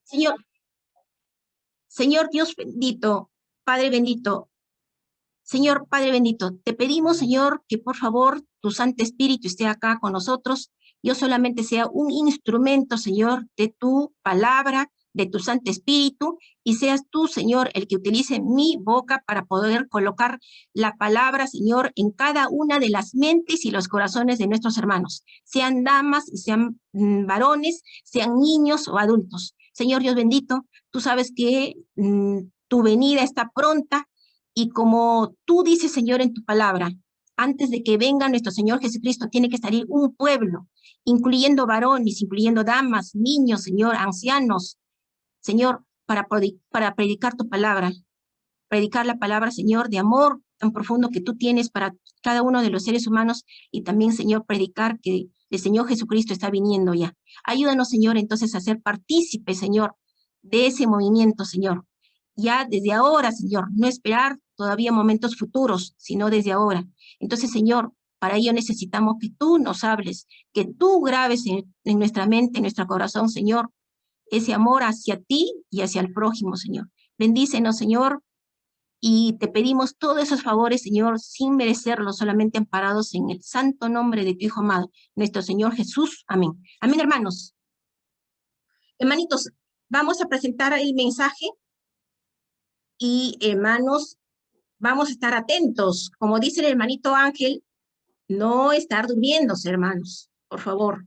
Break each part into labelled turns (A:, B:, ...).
A: Señor, Señor Dios bendito, Padre bendito, Señor Padre bendito, te pedimos, Señor, que por favor tu Santo Espíritu esté acá con nosotros. Yo solamente sea un instrumento, Señor, de tu palabra, de tu Santo Espíritu, y seas tú, Señor, el que utilice mi boca para poder colocar la palabra, Señor, en cada una de las mentes y los corazones de nuestros hermanos, sean damas, sean varones, sean niños o adultos. Señor Dios bendito, tú sabes que tu venida está pronta, y como tú dices, Señor, en tu palabra, antes de que venga nuestro Señor Jesucristo, tiene que salir un pueblo, incluyendo varones, incluyendo damas, niños, Señor, ancianos, Señor, para predicar tu palabra, predicar la palabra, Señor, de amor tan profundo que tú tienes para cada uno de los seres humanos, y también, Señor, predicar que el Señor Jesucristo está viniendo ya. Ayúdanos, Señor, entonces a ser partícipes, Señor, de ese movimiento, Señor. Ya desde ahora, Señor, no esperar todavía momentos futuros, sino desde ahora. Entonces, Señor, para ello necesitamos que tú nos hables, que tú grabes en nuestra mente, en nuestro corazón, Señor, ese amor hacia ti y hacia el prójimo, Señor. Bendícenos, Señor, y te pedimos todos esos favores, Señor, sin merecerlos, solamente amparados en el santo nombre de tu Hijo amado, nuestro Señor Jesús. Amén. Amén, hermanos. Hermanitos, vamos a presentar el mensaje y, hermanos, vamos a estar atentos. Como dice el hermanito Ángel, no estar durmiéndose, hermanos, por favor.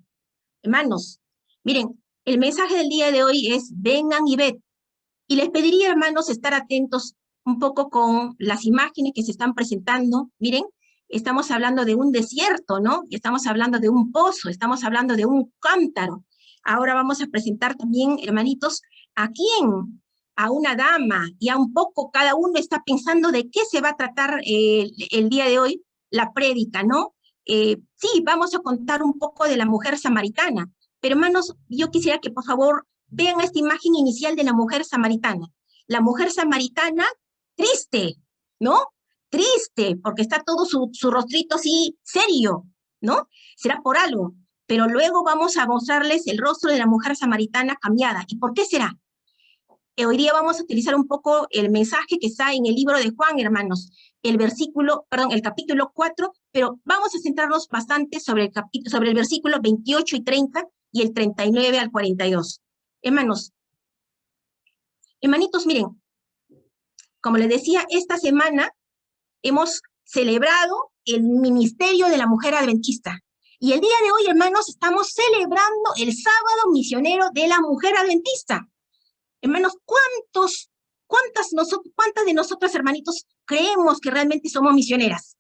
A: Hermanos, miren, el mensaje del día de hoy es vengan y ved. Y les pediría, hermanos, estar atentos un poco con las imágenes que se están presentando. Miren, estamos hablando de un desierto, ¿no? Y estamos hablando de un pozo, estamos hablando de un cántaro. Ahora vamos a presentar también, hermanitos, ¿a quién? A una dama, y a un poco cada uno está pensando de qué se va a tratar el día de hoy, la prédica, ¿no? Sí, vamos a contar un poco de la mujer samaritana, pero hermanos, yo quisiera que por favor vean esta imagen inicial de la mujer samaritana. La mujer samaritana triste, ¿no? Triste, porque está todo su rostrito así serio, ¿no? Será por algo. Pero luego vamos a mostrarles el rostro de la mujer samaritana cambiada. ¿Y por qué será? Hoy día vamos a utilizar un poco el mensaje que está en el libro de Juan, hermanos, el capítulo 4, pero vamos a centrarnos bastante sobre el versículo 28 y 30 y el 39 al 42. Hermanos, hermanitos, miren, como les decía, esta semana hemos celebrado el ministerio de la mujer adventista. Y el día de hoy, hermanos, estamos celebrando el sábado misionero de la mujer adventista. Hermanos, ¿cuántas de nosotras, hermanitos, creemos que realmente somos misioneras?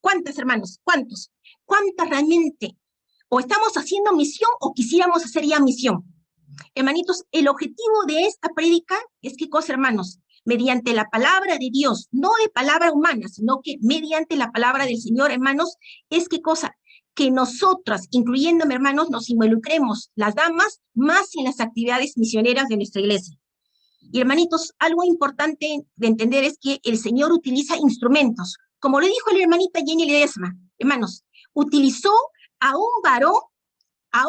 A: ¿Cuántas, hermanos? ¿Cuántos? ¿Cuántas realmente? O estamos haciendo misión o quisiéramos hacer ya misión. Hermanitos, el objetivo de esta prédica es ¿qué cosa, hermanos? Mediante la palabra de Dios, no de palabra humana, sino que mediante la palabra del Señor, hermanos, es ¿qué cosa? Que nosotras, incluyéndome, hermanos, nos involucremos, las damas, más en las actividades misioneras de nuestra iglesia. Y, hermanitos, algo importante de entender es que el Señor utiliza instrumentos. Como le dijo la hermanita Jenny Ledesma, hermanos, utilizó a un varón, a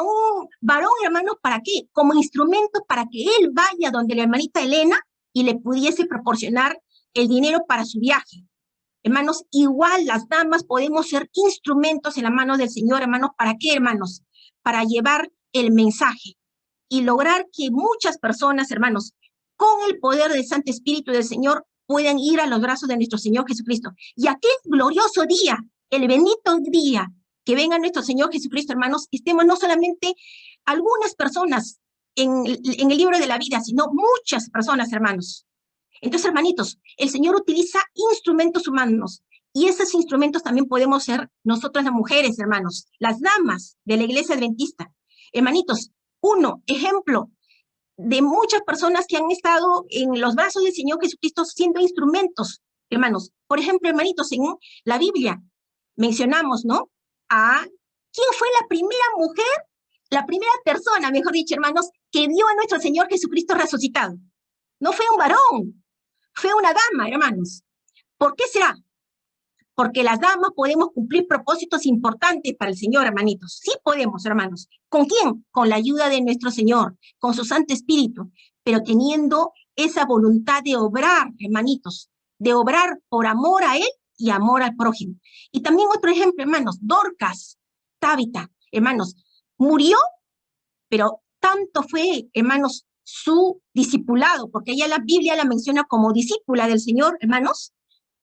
A: un varón, hermano, ¿para qué? Como instrumento para que él vaya donde la hermanita Elena y le pudiese proporcionar el dinero para su viaje. Hermanos, igual las damas podemos ser instrumentos en las manos del Señor, hermanos. ¿Para qué, hermanos? Para llevar el mensaje y lograr que muchas personas, hermanos, con el poder del Santo Espíritu del Señor, puedan ir a los brazos de nuestro Señor Jesucristo. Y aquel glorioso día, el bendito día, que venga nuestro Señor Jesucristo, hermanos, estemos no solamente algunas personas en el libro de la vida, sino muchas personas, hermanos. Entonces, hermanitos, el Señor utiliza instrumentos humanos, y esos instrumentos también podemos ser nosotras las mujeres, hermanos, las damas de la iglesia adventista. Hermanitos, ejemplo de muchas personas que han estado en los brazos del Señor Jesucristo siendo instrumentos, hermanos. Por ejemplo, hermanitos, en la Biblia mencionamos, ¿no? ¿Quién fue la primera mujer, la primera persona, mejor dicho, hermanos, que vio a nuestro Señor Jesucristo resucitado? No fue un varón, fue una dama, hermanos. ¿Por qué será? porque las damas podemos cumplir propósitos importantes para el Señor, hermanitos. Sí podemos, hermanos. ¿Con quién? Con la ayuda de nuestro Señor, con su Santo Espíritu, pero teniendo esa voluntad de obrar, hermanitos, de obrar por amor a Él y amor al prójimo. Y también otro ejemplo, hermanos, Dorcas, Tabita, hermanos, murió, pero tanto fue, hermanos, su discipulado, porque ella la Biblia la menciona como discípula del Señor, hermanos,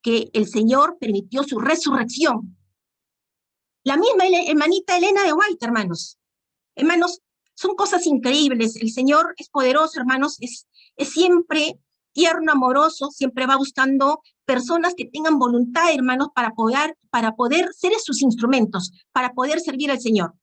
A: que el Señor permitió su resurrección. La misma hermanita Elena de White, hermanos. Hermanos, son cosas increíbles. El Señor es poderoso, hermanos, es siempre tierno, amoroso, siempre va buscando personas que tengan voluntad, hermanos, para poder ser sus instrumentos, para poder servir al Señor.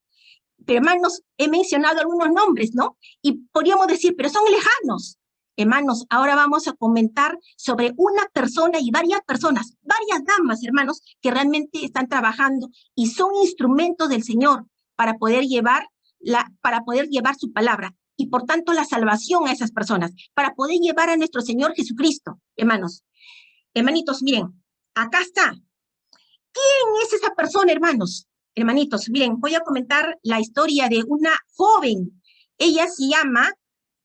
A: Pero, hermanos, he mencionado algunos nombres, ¿no? Y podríamos decir, pero son lejanos. Hermanos, ahora vamos a comentar sobre una persona y varias personas, varias damas, hermanos, que realmente están trabajando y son instrumentos del Señor para poder llevar su palabra y por tanto la salvación a esas personas, para poder llevar a nuestro Señor Jesucristo, hermanos. Hermanitos, miren, acá está. ¿Quién es esa persona, hermanos? Hermanitos, miren, voy a comentar la historia de una joven. Ella se llama,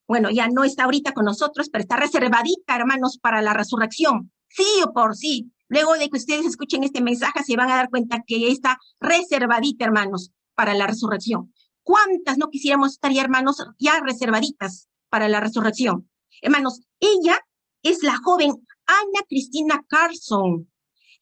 A: bueno, ya no está ahorita con nosotros, pero está reservadita, hermanos, para la resurrección. Sí o por sí. Luego de que ustedes escuchen este mensaje, se van a dar cuenta que está reservadita, hermanos, para la resurrección. ¿Cuántas no quisiéramos estar ya, hermanos, ya reservaditas para la resurrección? Hermanos, ella es la joven Anna Cristina Carlsson.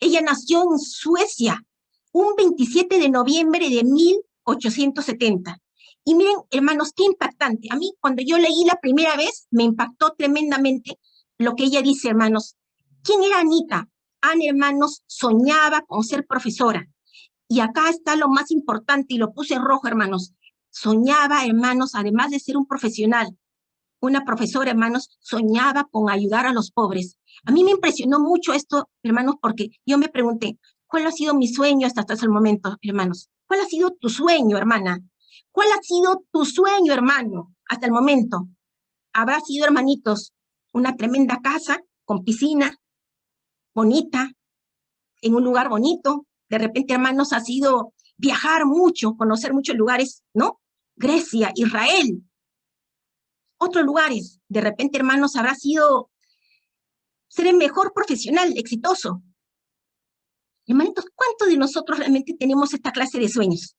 A: Ella nació en Suecia un 27 de noviembre de 1870. Y miren, hermanos, qué impactante. A mí, cuando yo leí la primera vez, me impactó tremendamente lo que ella dice, hermanos. ¿Quién era Anita? Ana, hermanos, soñaba con ser profesora. Y acá está lo más importante, y lo puse en rojo, hermanos. Soñaba, hermanos, además de ser un profesional, una profesora, hermanos, soñaba con ayudar a los pobres. A mí me impresionó mucho esto, hermanos, porque yo me pregunté, ¿cuál ha sido mi sueño hasta el momento, hermanos? ¿Cuál ha sido tu sueño, hermana? ¿Cuál ha sido tu sueño, hermano, hasta el momento? ¿Habrá sido, hermanitos, una tremenda casa con piscina, bonita, en un lugar bonito? De repente, hermanos, ha sido viajar mucho, conocer muchos lugares, ¿no? Grecia, Israel, otros lugares. De repente, hermanos, habrá sido ser el mejor profesional, exitoso. Hermanitos, ¿cuántos de nosotros realmente tenemos esta clase de sueños?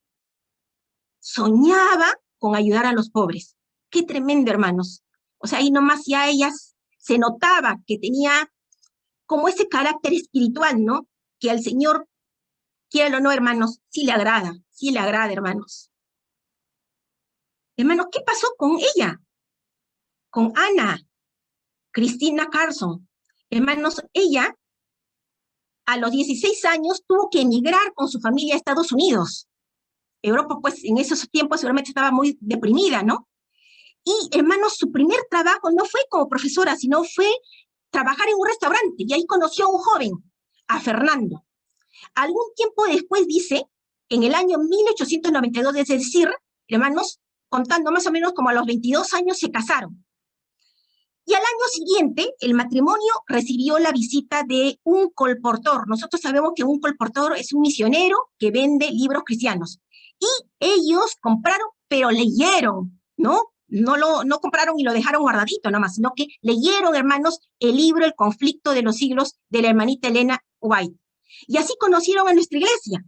A: Soñaba con ayudar a los pobres. Qué tremendo, hermanos. O sea, ahí nomás ya ellas se notaba que tenía como ese carácter espiritual, ¿no? Que al Señor, quiera o no, hermanos, sí le agrada, hermanos. Hermanos, ¿qué pasó con ella? Con Ana Cristina Carlsson. Hermanos, ella a los 16 años tuvo que emigrar con su familia a Estados Unidos. Europa, pues, en esos tiempos seguramente estaba muy deprimida, ¿no? Y, hermanos, su primer trabajo no fue como profesora, sino fue trabajar en un restaurante. Y ahí conoció a un joven, a Fernando. Algún tiempo después, dice, en el año 1892, es decir, hermanos, contando más o menos como a los 22 años, se casaron. Y al año siguiente, el matrimonio recibió la visita de un colportor. Nosotros sabemos que un colportor es un misionero que vende libros cristianos. Y ellos compraron, pero leyeron, ¿no? No compraron y lo dejaron guardadito nomás, sino que leyeron, hermanos, el libro El conflicto de los siglos de la hermanita Elena White. Y así conocieron a nuestra iglesia.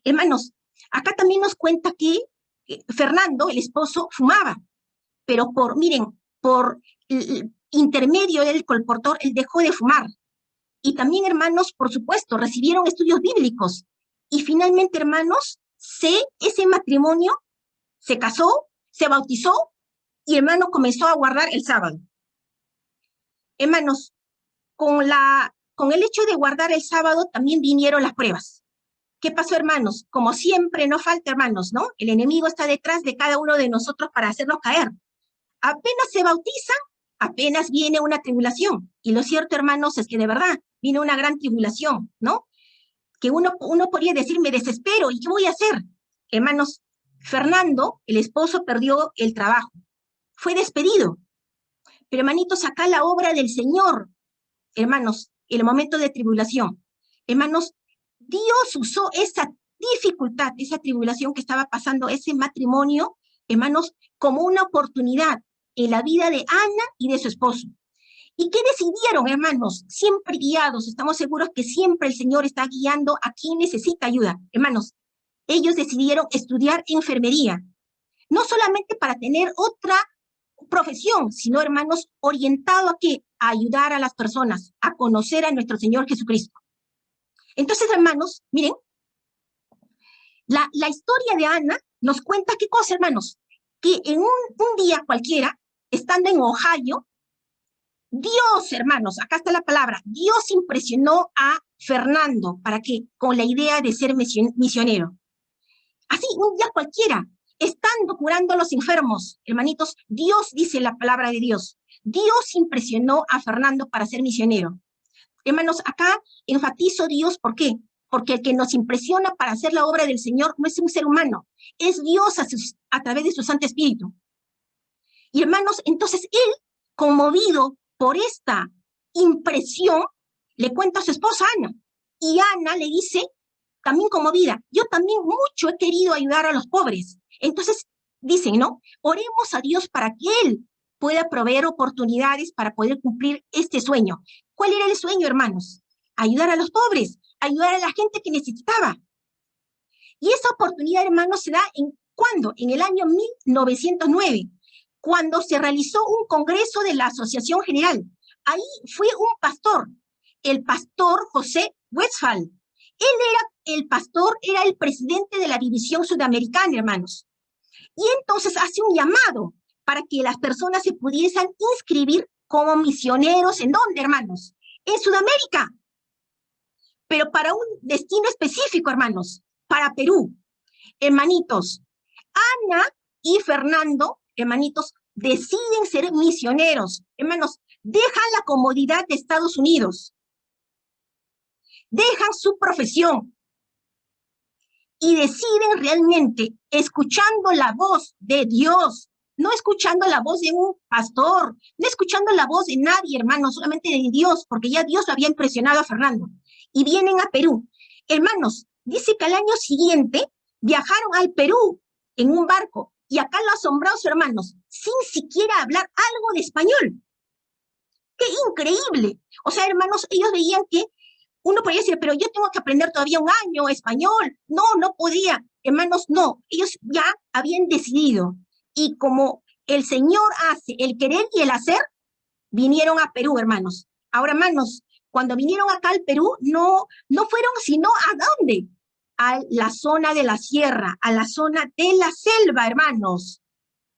A: Hermanos, acá también nos cuenta que Fernando, el esposo, fumaba, pero miren, por intermedio del colportor, él dejó de fumar. Y también, hermanos, por supuesto, recibieron estudios bíblicos. Y finalmente, hermanos, ese matrimonio se casó, se bautizó y, hermano, comenzó a guardar el sábado. Hermanos, con el hecho de guardar el sábado también vinieron las pruebas. ¿Qué pasó, hermanos? Como siempre, no falta, hermanos, ¿no? El enemigo está detrás de cada uno de nosotros para hacernos caer. Apenas se bautizan, apenas viene una tribulación. Y lo cierto, hermanos, es que de verdad viene una gran tribulación, ¿no? Que uno podría decir, me desespero, ¿y qué voy a hacer? Hermanos, Fernando, el esposo, perdió el trabajo. Fue despedido. Pero, hermanitos, acá la obra del Señor, hermanos, el momento de tribulación. Hermanos, Dios usó esa dificultad, esa tribulación que estaba pasando, ese matrimonio, hermanos, como una oportunidad en la vida de Ana y de su esposo. ¿Y qué decidieron, hermanos? Siempre guiados, estamos seguros que siempre el Señor está guiando a quien necesita ayuda. Hermanos, ellos decidieron estudiar enfermería, no solamente para tener otra profesión, sino, hermanos, orientado a qué? A ayudar a las personas, a conocer a nuestro Señor Jesucristo. Entonces, hermanos, miren, la historia de Ana nos cuenta qué cosa, hermanos, que en un día cualquiera, estando en Ohio, Dios, hermanos, acá está la palabra, Dios impresionó a Fernando, ¿para qué? Con la idea de ser misionero. Así, un día cualquiera, estando curando a los enfermos, hermanitos, Dios dice la palabra de Dios. Dios impresionó a Fernando para ser misionero. Hermanos, acá enfatizo Dios, ¿por qué? Porque el que nos impresiona para hacer la obra del Señor no es un ser humano, es Dios a través de su Santo Espíritu. Y hermanos, entonces él, conmovido por esta impresión, le cuenta a su esposa Ana. Y Ana le dice, también conmovida, yo también mucho he querido ayudar a los pobres. Entonces dicen, ¿no? Oremos a Dios para que Él pueda proveer oportunidades para poder cumplir este sueño. ¿Cuál era el sueño, hermanos? Ayudar a los pobres, ayudar a la gente que necesitaba. Y esa oportunidad, hermanos, se da ¿cuándo? En el año 1909, cuando se realizó un congreso de la Asociación General. Ahí fue un pastor, el pastor José Westphal. Él era el pastor, era el presidente de la división sudamericana, hermanos. Y entonces hace un llamado para que las personas se pudiesen inscribir como misioneros. ¿En dónde, hermanos? En Sudamérica. Pero para un destino específico, hermanos, para Perú. Hermanitos, Ana y Fernando, hermanitos, deciden ser misioneros. Hermanos, dejan la comodidad de Estados Unidos, dejan su profesión y deciden realmente, escuchando la voz de Dios, no escuchando la voz de un pastor, no escuchando la voz de nadie, hermanos, solamente de Dios, porque ya Dios había impresionado a Fernando. Y vienen a Perú. Hermanos, dice que al año siguiente viajaron al Perú en un barco, y acá los asombrados, hermanos, sin siquiera hablar algo de español. ¡Qué increíble! O sea, hermanos, ellos veían que uno podía decir, pero yo tengo que aprender todavía un año español. No, no podía. Hermanos, no. Ellos ya habían decidido. Y como el Señor hace el querer y el hacer, vinieron a Perú, hermanos. Ahora, hermanos, cuando vinieron acá al Perú, no fueron sino ¿a dónde? A la zona de la sierra, a la zona de la selva, hermanos,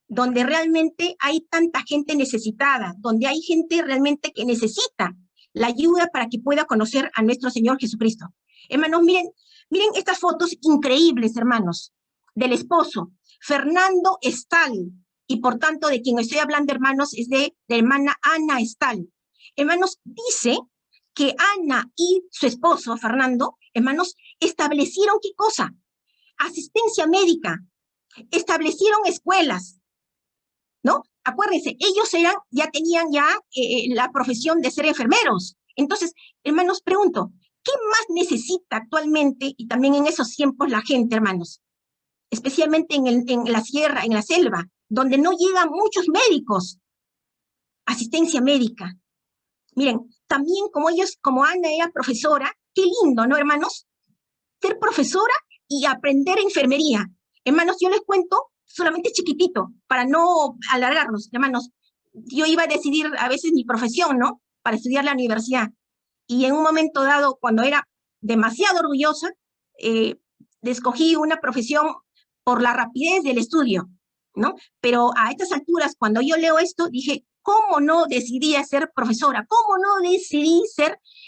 A: donde realmente hay tanta gente necesitada, donde hay gente realmente que necesita la ayuda para que pueda conocer a nuestro Señor Jesucristo. Hermanos, miren estas fotos increíbles, hermanos, del esposo, Fernando Stahl, y por tanto de quien estoy hablando, hermanos, es de la hermana Ana Stahl. Hermanos, dice que Ana y su esposo, Fernando, hermanos, establecieron ¿qué cosa? Asistencia médica, establecieron escuelas, ¿no? Acuérdense, ellos ya tenían la profesión de ser enfermeros. Entonces, hermanos, pregunto, ¿qué más necesita actualmente y también en esos tiempos la gente, hermanos? Especialmente en la sierra, en la selva, donde no llegan muchos médicos. Asistencia médica. Miren, también como Ana era profesora, qué lindo, ¿no, hermanos? Ser profesora y aprender enfermería. Hermanos, yo les cuento solamente chiquitito, para no alargarnos, hermanos. Yo iba a decidir a veces mi profesión, ¿no? Para estudiar la universidad. Y en un momento dado, cuando era demasiado orgullosa, escogí una profesión por la rapidez del estudio, ¿no? Pero a estas alturas, cuando yo leo esto, dije, ¿cómo no decidí ser profesora? ¿Cómo no decidí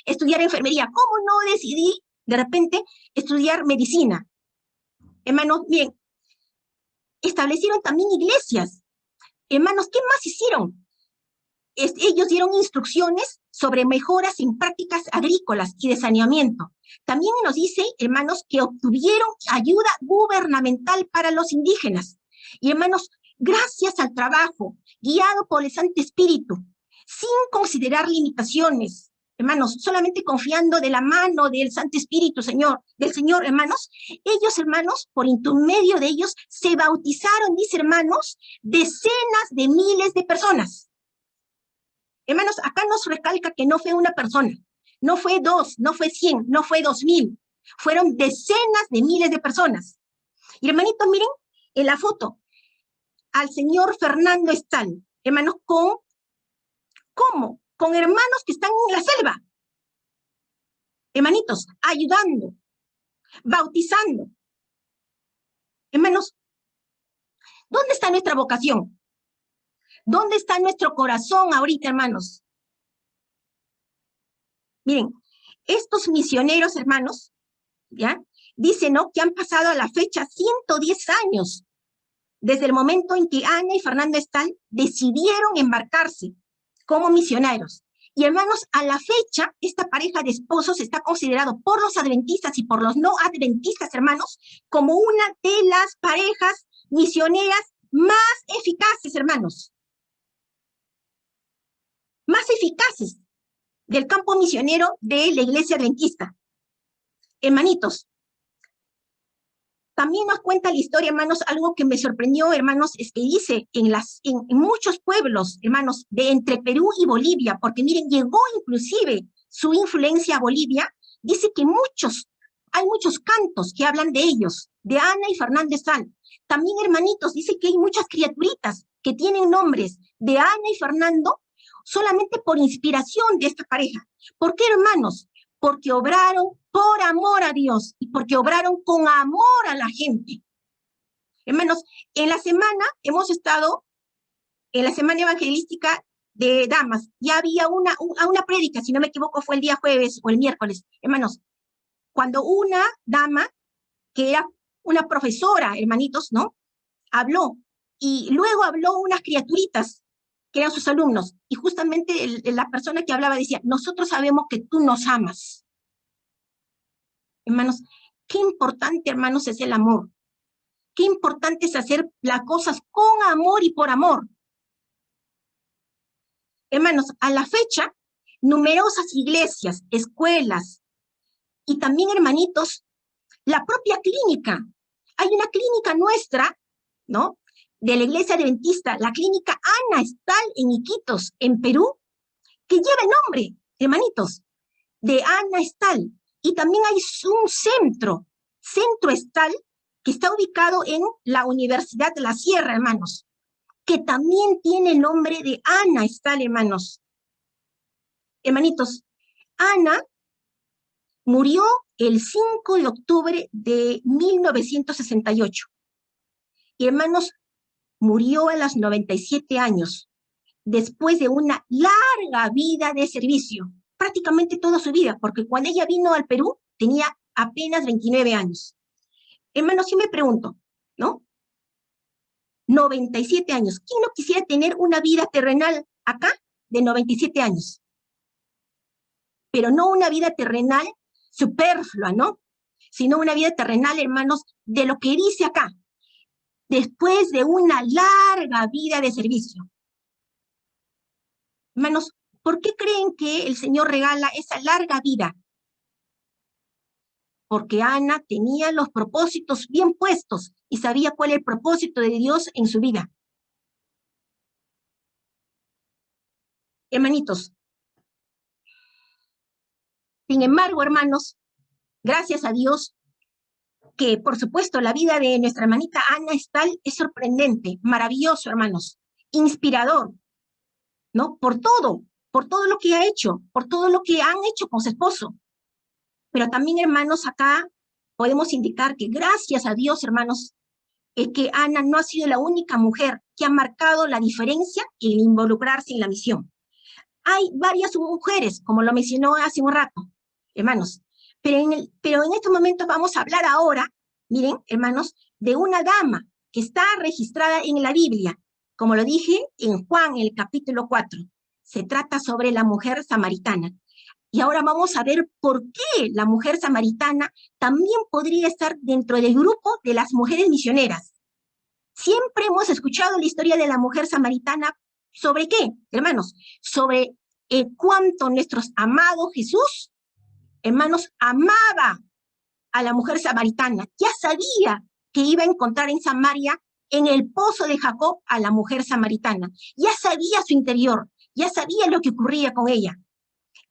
A: estudiar enfermería? ¿Cómo no decidí, de repente, estudiar medicina? Hermanos, bien, establecieron también iglesias. Hermanos, ¿qué más hicieron? Ellos dieron instrucciones sobre mejoras en prácticas agrícolas y de saneamiento. También nos dice, hermanos, que obtuvieron ayuda gubernamental para los indígenas. Y hermanos, gracias al trabajo guiado por el Santo Espíritu, sin considerar limitaciones, hermanos, solamente confiando de la mano del Santo Espíritu, del Señor, hermanos, ellos, hermanos, por intermedio de ellos, se bautizaron, dice, hermanos, decenas de miles de personas. Hermanos, acá nos recalca que no fue una persona, no fue 2, no fue 100, no fue 2000, fueron decenas de miles de personas. Y hermanitos, miren, en la foto, al señor Fernando Estal, hermanos, ¿cómo? Con hermanos que están en la selva. Hermanitos, ayudando, bautizando. Hermanos, ¿dónde está nuestra vocación? ¿Dónde está nuestro corazón ahorita, hermanos? Miren, estos misioneros, hermanos, ¿ya? Dicen, ¿no?, que han pasado a la fecha 110 años desde el momento en que Ana y Fernando Estal decidieron embarcarse como misioneros. Y hermanos, a la fecha, esta pareja de esposos está considerado por los adventistas y por los no adventistas, hermanos, como una de las parejas misioneras más eficaces, hermanos. Más eficaces del campo misionero de la iglesia adventista. Hermanitos, también nos cuenta la historia, hermanos, algo que me sorprendió, hermanos, es que dice en muchos pueblos, hermanos, de entre Perú y Bolivia, porque miren, llegó inclusive su influencia a Bolivia, dice que hay muchos cantos que hablan de ellos, de Ana y Fernando Estal. También, hermanitos, dice que hay muchas criaturitas que tienen nombres de Ana y Fernando solamente por inspiración de esta pareja. ¿Por qué, hermanos? Porque obraron por amor a Dios y porque obraron con amor a la gente. Hermanos, en la semana hemos estado en la semana evangelística de damas. Ya había una prédica, si no me equivoco, fue el día jueves o el miércoles. Hermanos, cuando una dama, que era una profesora, hermanitos, ¿no?, habló, y luego habló unas criaturitas que eran sus alumnos, y justamente la persona que hablaba decía, nosotros sabemos que tú nos amas. Hermanos, qué importante, hermanos, es el amor. Qué importante es hacer las cosas con amor y por amor. Hermanos, a la fecha, numerosas iglesias, escuelas, y también, hermanitos, la propia clínica. Hay una clínica nuestra, ¿no?, de la iglesia adventista, la clínica Ana Estal en Iquitos, en Perú, que lleva el nombre, hermanitos, de Ana Estal. Y también hay un centro Estal, que está ubicado en la Universidad de la Sierra, hermanos, que también tiene el nombre de Ana Estal, hermanos. Hermanitos, Ana murió el 5 de octubre de 1968. Y, hermanos, murió a los 97 años, después de una larga vida de servicio, prácticamente toda su vida, porque cuando ella vino al Perú tenía apenas 29 años. Hermanos, yo me pregunto, ¿no? 97 años. ¿Quién no quisiera tener una vida terrenal acá de 97 años? Pero no una vida terrenal superflua, ¿no? Sino una vida terrenal, hermanos, de lo que dice acá, después de una larga vida de servicio. Hermanos, ¿por qué creen que el Señor regala esa larga vida? Porque Ana tenía los propósitos bien puestos y sabía cuál es el propósito de Dios en su vida. Hermanitos, sin embargo, hermanos, gracias a Dios, que por supuesto la vida de nuestra hermanita Ana Estal es sorprendente, maravilloso, hermanos, inspirador, ¿no? Por todo lo que ha hecho, por todo lo que han hecho con su esposo. Pero también, hermanos, acá podemos indicar que gracias a Dios, hermanos, es que Ana no ha sido la única mujer que ha marcado la diferencia en involucrarse en la misión. Hay varias mujeres, como lo mencionó hace un rato, hermanos, pero en estos momentos vamos a hablar ahora, miren, hermanos, de una dama que está registrada en la Biblia, como lo dije en Juan, en el capítulo 4. Se trata sobre la mujer samaritana. Y ahora vamos a ver por qué la mujer samaritana también podría estar dentro del grupo de las mujeres misioneras. Siempre hemos escuchado la historia de la mujer samaritana. ¿Sobre qué, hermanos? Sobre cuánto nuestro amado Jesús, hermanos, amaba a la mujer samaritana. Ya sabía que iba a encontrar en Samaria, en el pozo de Jacob, a la mujer samaritana. Ya sabía su interior, ya sabía lo que ocurría con ella.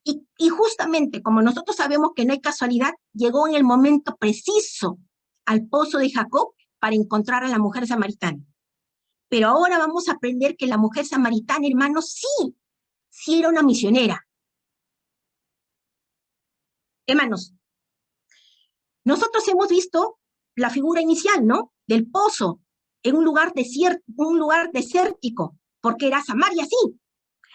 A: Y justamente, como nosotros sabemos que no hay casualidad, llegó en el momento preciso al pozo de Jacob para encontrar a la mujer samaritana. Pero ahora vamos a aprender que la mujer samaritana, hermanos, sí era una misionera. Hermanos, nosotros hemos visto la figura inicial, ¿no? Del pozo, en un lugar desértico, porque era Samaria, sí.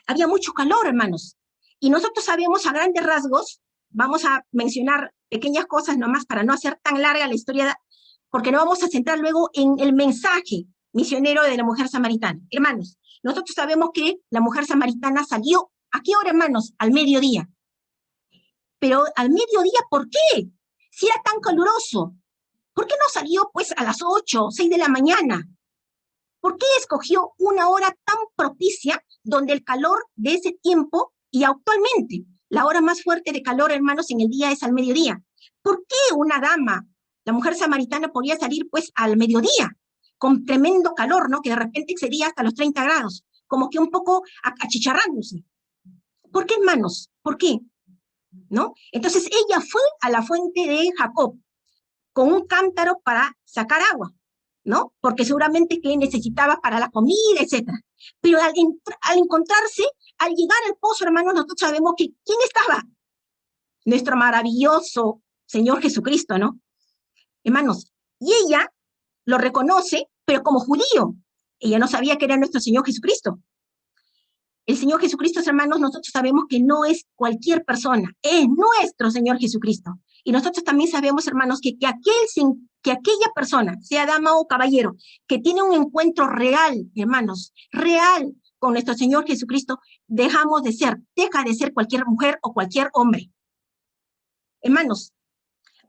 A: Había mucho calor, hermanos. Y nosotros sabemos a grandes rasgos, vamos a mencionar pequeñas cosas nomás para no hacer tan larga la historia, porque nos vamos a centrar luego en el mensaje misionero de la mujer samaritana. Hermanos, nosotros sabemos que la mujer samaritana salió, ¿a qué hora, hermanos? Al mediodía. Pero al mediodía, ¿por qué? Si era tan caluroso, ¿por qué no salió pues a las 8, 6 de la mañana? ¿Por qué escogió una hora tan propicia donde el calor de ese tiempo y actualmente la hora más fuerte de calor, hermanos, en el día es al mediodía? ¿Por qué una dama, la mujer samaritana, podía salir pues al mediodía con tremendo calor, ¿no? Que de repente excedía hasta los 30 grados, como que un poco achicharrándose. ¿Por qué, hermanos? ¿Por qué? ¿No? Entonces ella fue a la fuente de Jacob con un cántaro para sacar agua, ¿no? Porque seguramente que necesitaba para la comida, etc. Pero al encontrarse, al llegar al pozo, hermanos, nosotros sabemos que ¿quién estaba? Nuestro maravilloso Señor Jesucristo, ¿no? Hermanos, y ella lo reconoce, pero como judío. Ella no sabía que era nuestro Señor Jesucristo. El Señor Jesucristo, hermanos, nosotros sabemos que no es cualquier persona, es nuestro Señor Jesucristo. Y nosotros también sabemos, hermanos, que aquella persona, sea dama o caballero, que tiene un encuentro real, hermanos, real con nuestro Señor Jesucristo, deja de ser cualquier mujer o cualquier hombre. Hermanos,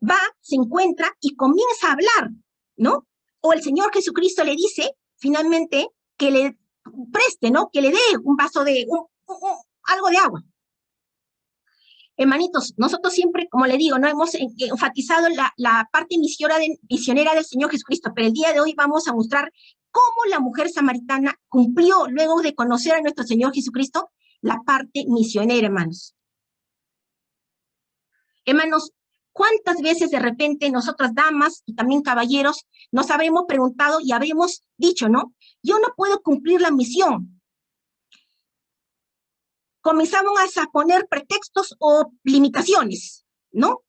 A: va, se encuentra y comienza a hablar, ¿no? O el Señor Jesucristo le dice, finalmente, que le preste, ¿no? Que le dé un vaso de, algo de agua. Hermanitos, nosotros siempre, como le digo, no hemos enfatizado la parte misionera del Señor Jesucristo, pero el día de hoy vamos a mostrar cómo la mujer samaritana cumplió, luego de conocer a nuestro Señor Jesucristo, la parte misionera, hermanos. Hermanos, ¿cuántas veces de repente nosotras damas y también caballeros nos habremos preguntado y habremos dicho, ¿no? Yo no puedo cumplir la misión. Comenzamos a poner pretextos o limitaciones, ¿no?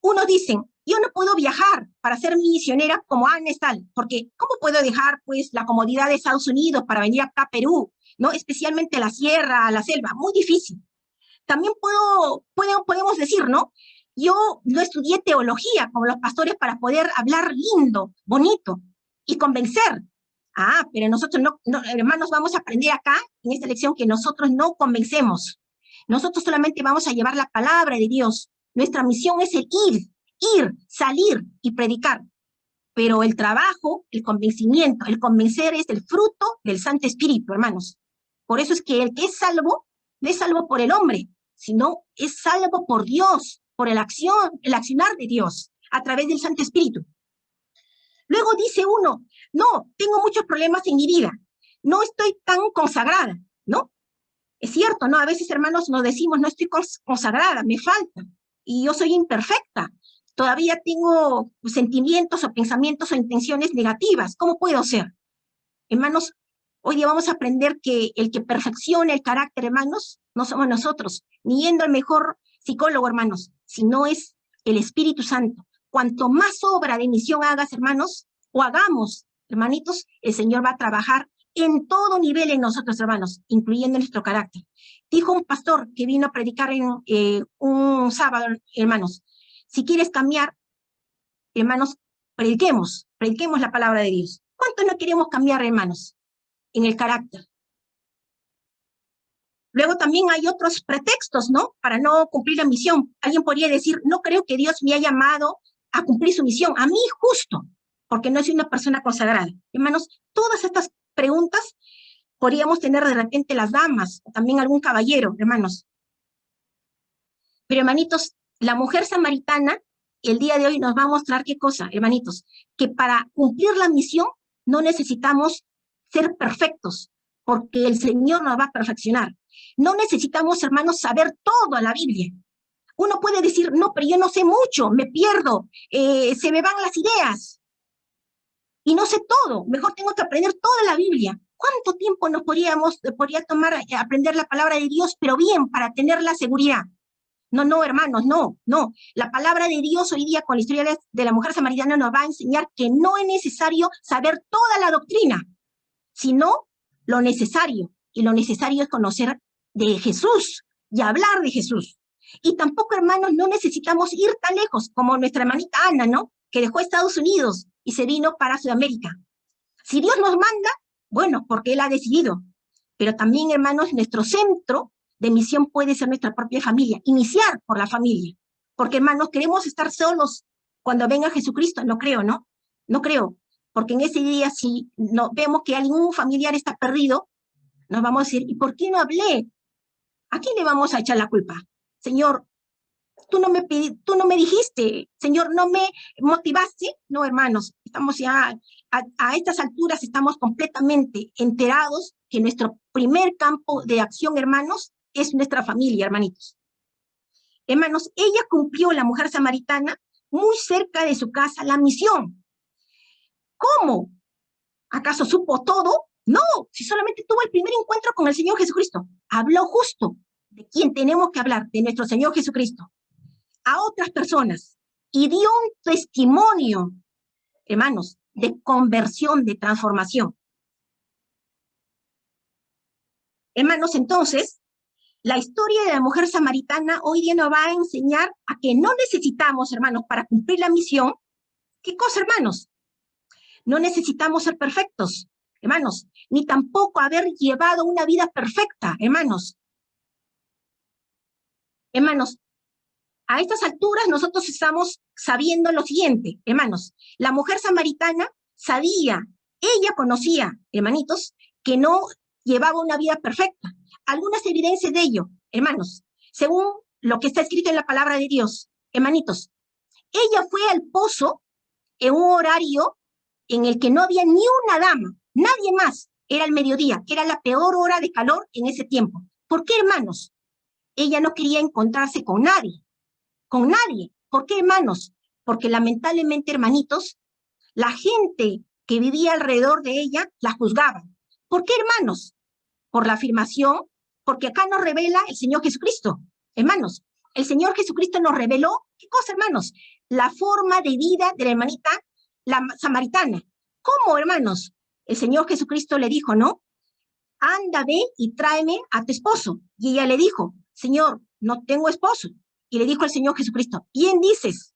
A: Unos dicen, yo no puedo viajar para ser misionera como Ana Estal, porque ¿cómo puedo dejar, pues, la comodidad de Estados Unidos para venir acá a Perú, ¿no? Especialmente a la sierra, a la selva, muy difícil. También podemos decir, ¿no? Yo no estudié teología como los pastores para poder hablar lindo, bonito y convencer. Ah, pero nosotros no, hermanos, vamos a aprender acá en esta lección que nosotros no convencemos. Nosotros solamente vamos a llevar la palabra de Dios. Nuestra misión es el ir, salir y predicar. Pero el trabajo, el convencimiento, el convencer es el fruto del Santo Espíritu, hermanos. Por eso es que el que es salvo, no es salvo por el hombre, sino es salvo por Dios, por el accionar de Dios, a través del Santo Espíritu. Luego dice uno, no, tengo muchos problemas en mi vida, no estoy tan consagrada, ¿no? Es cierto, ¿no? A veces, hermanos, nos decimos, no estoy consagrada, me falta, y yo soy imperfecta, todavía tengo sentimientos o pensamientos o intenciones negativas, ¿cómo puedo ser? Hermanos, hoy día vamos a aprender que el que perfecciona el carácter, hermanos, no somos nosotros, ni yendo al mejor psicólogo, hermanos, sino es el Espíritu Santo. Cuanto más obra de misión hagas, hermanos, o hagamos, hermanitos, el Señor va a trabajar en todo nivel en nosotros, hermanos, incluyendo nuestro carácter. Dijo un pastor que vino a predicar en un sábado, hermanos, si quieres cambiar, hermanos, prediquemos la palabra de Dios. ¿Cuántos no queremos cambiar, hermanos, en el carácter? Luego también hay otros pretextos, ¿no? Para no cumplir la misión. Alguien podría decir, no creo que Dios me haya llamado a cumplir su misión. A mí justo, porque no soy una persona consagrada. Hermanos, todas estas preguntas Podríamos tener de repente las damas, o también algún caballero, hermanos. Pero, hermanitos, la mujer samaritana, el día de hoy nos va a mostrar qué cosa, hermanitos, que para cumplir la misión no necesitamos ser perfectos, porque el Señor nos va a perfeccionar. No necesitamos, hermanos, saber toda la Biblia. Uno puede decir, no, pero yo no sé mucho, me pierdo, se me van las ideas, y no sé todo, mejor tengo que aprender toda la Biblia. ¿Cuánto tiempo nos podría tomar aprender la palabra de Dios, pero bien, para tener la seguridad? No, hermanos, no. La palabra de Dios hoy día con la historia de la mujer samaritana nos va a enseñar que no es necesario saber toda la doctrina, sino lo necesario. Y lo necesario es conocer de Jesús y hablar de Jesús. Y tampoco, hermanos, no necesitamos ir tan lejos como nuestra hermanita Ana, ¿no? Que dejó Estados Unidos y se vino para Sudamérica. Si Dios nos manda, bueno, porque Él ha decidido. Pero también, hermanos, nuestro centro de misión puede ser nuestra propia familia, iniciar por la familia. Porque, hermanos, queremos estar solos cuando venga Jesucristo, no creo, ¿no? No creo, porque en ese día si no, vemos que algún familiar está perdido, nos vamos a decir, ¿y por qué no hablé? ¿A quién le vamos a echar la culpa? Señor, tú no me dijiste, Señor, no me motivaste. No, hermanos, estamos ya a estas alturas, estamos completamente enterados que nuestro primer campo de acción, hermanos, es nuestra familia, hermanitos. Hermanos, ella cumplió, la mujer samaritana, muy cerca de su casa, la misión. ¿Cómo? ¿Acaso supo todo? No, si solamente tuvo el primer encuentro con el Señor Jesucristo. Habló justo de quien tenemos que hablar, de nuestro Señor Jesucristo, a otras personas, y dio un testimonio, hermanos, de conversión, de transformación. Hermanos, entonces, la historia de la mujer samaritana hoy día nos va a enseñar a que no necesitamos, hermanos, para cumplir la misión, ¿qué cosa, hermanos? No necesitamos ser perfectos, hermanos, ni tampoco haber llevado una vida perfecta, hermanos. Hermanos, a estas alturas nosotros estamos sabiendo lo siguiente, hermanos. La mujer samaritana sabía, ella conocía, hermanitos, que no llevaba una vida perfecta. Algunas evidencias de ello, hermanos, según lo que está escrito en la palabra de Dios, hermanitos. Ella fue al pozo en un horario en el que no había ni una dama, nadie más. Era el mediodía, que era la peor hora de calor en ese tiempo. ¿Por qué, hermanos? Ella no quería encontrarse con nadie. Con nadie. ¿Por qué, hermanos? Porque lamentablemente, hermanitos, la gente que vivía alrededor de ella la juzgaba. ¿Por qué, hermanos? Por la afirmación, porque acá nos revela el Señor Jesucristo. Hermanos, el Señor Jesucristo nos reveló, ¿qué cosa, hermanos? La forma de vida de la hermanita, la samaritana. ¿Cómo, hermanos? El Señor Jesucristo le dijo, ¿no? Anda, ve y tráeme a tu esposo. Y ella le dijo, Señor, no tengo esposo. Y le dijo el Señor Jesucristo, ¿quién dices?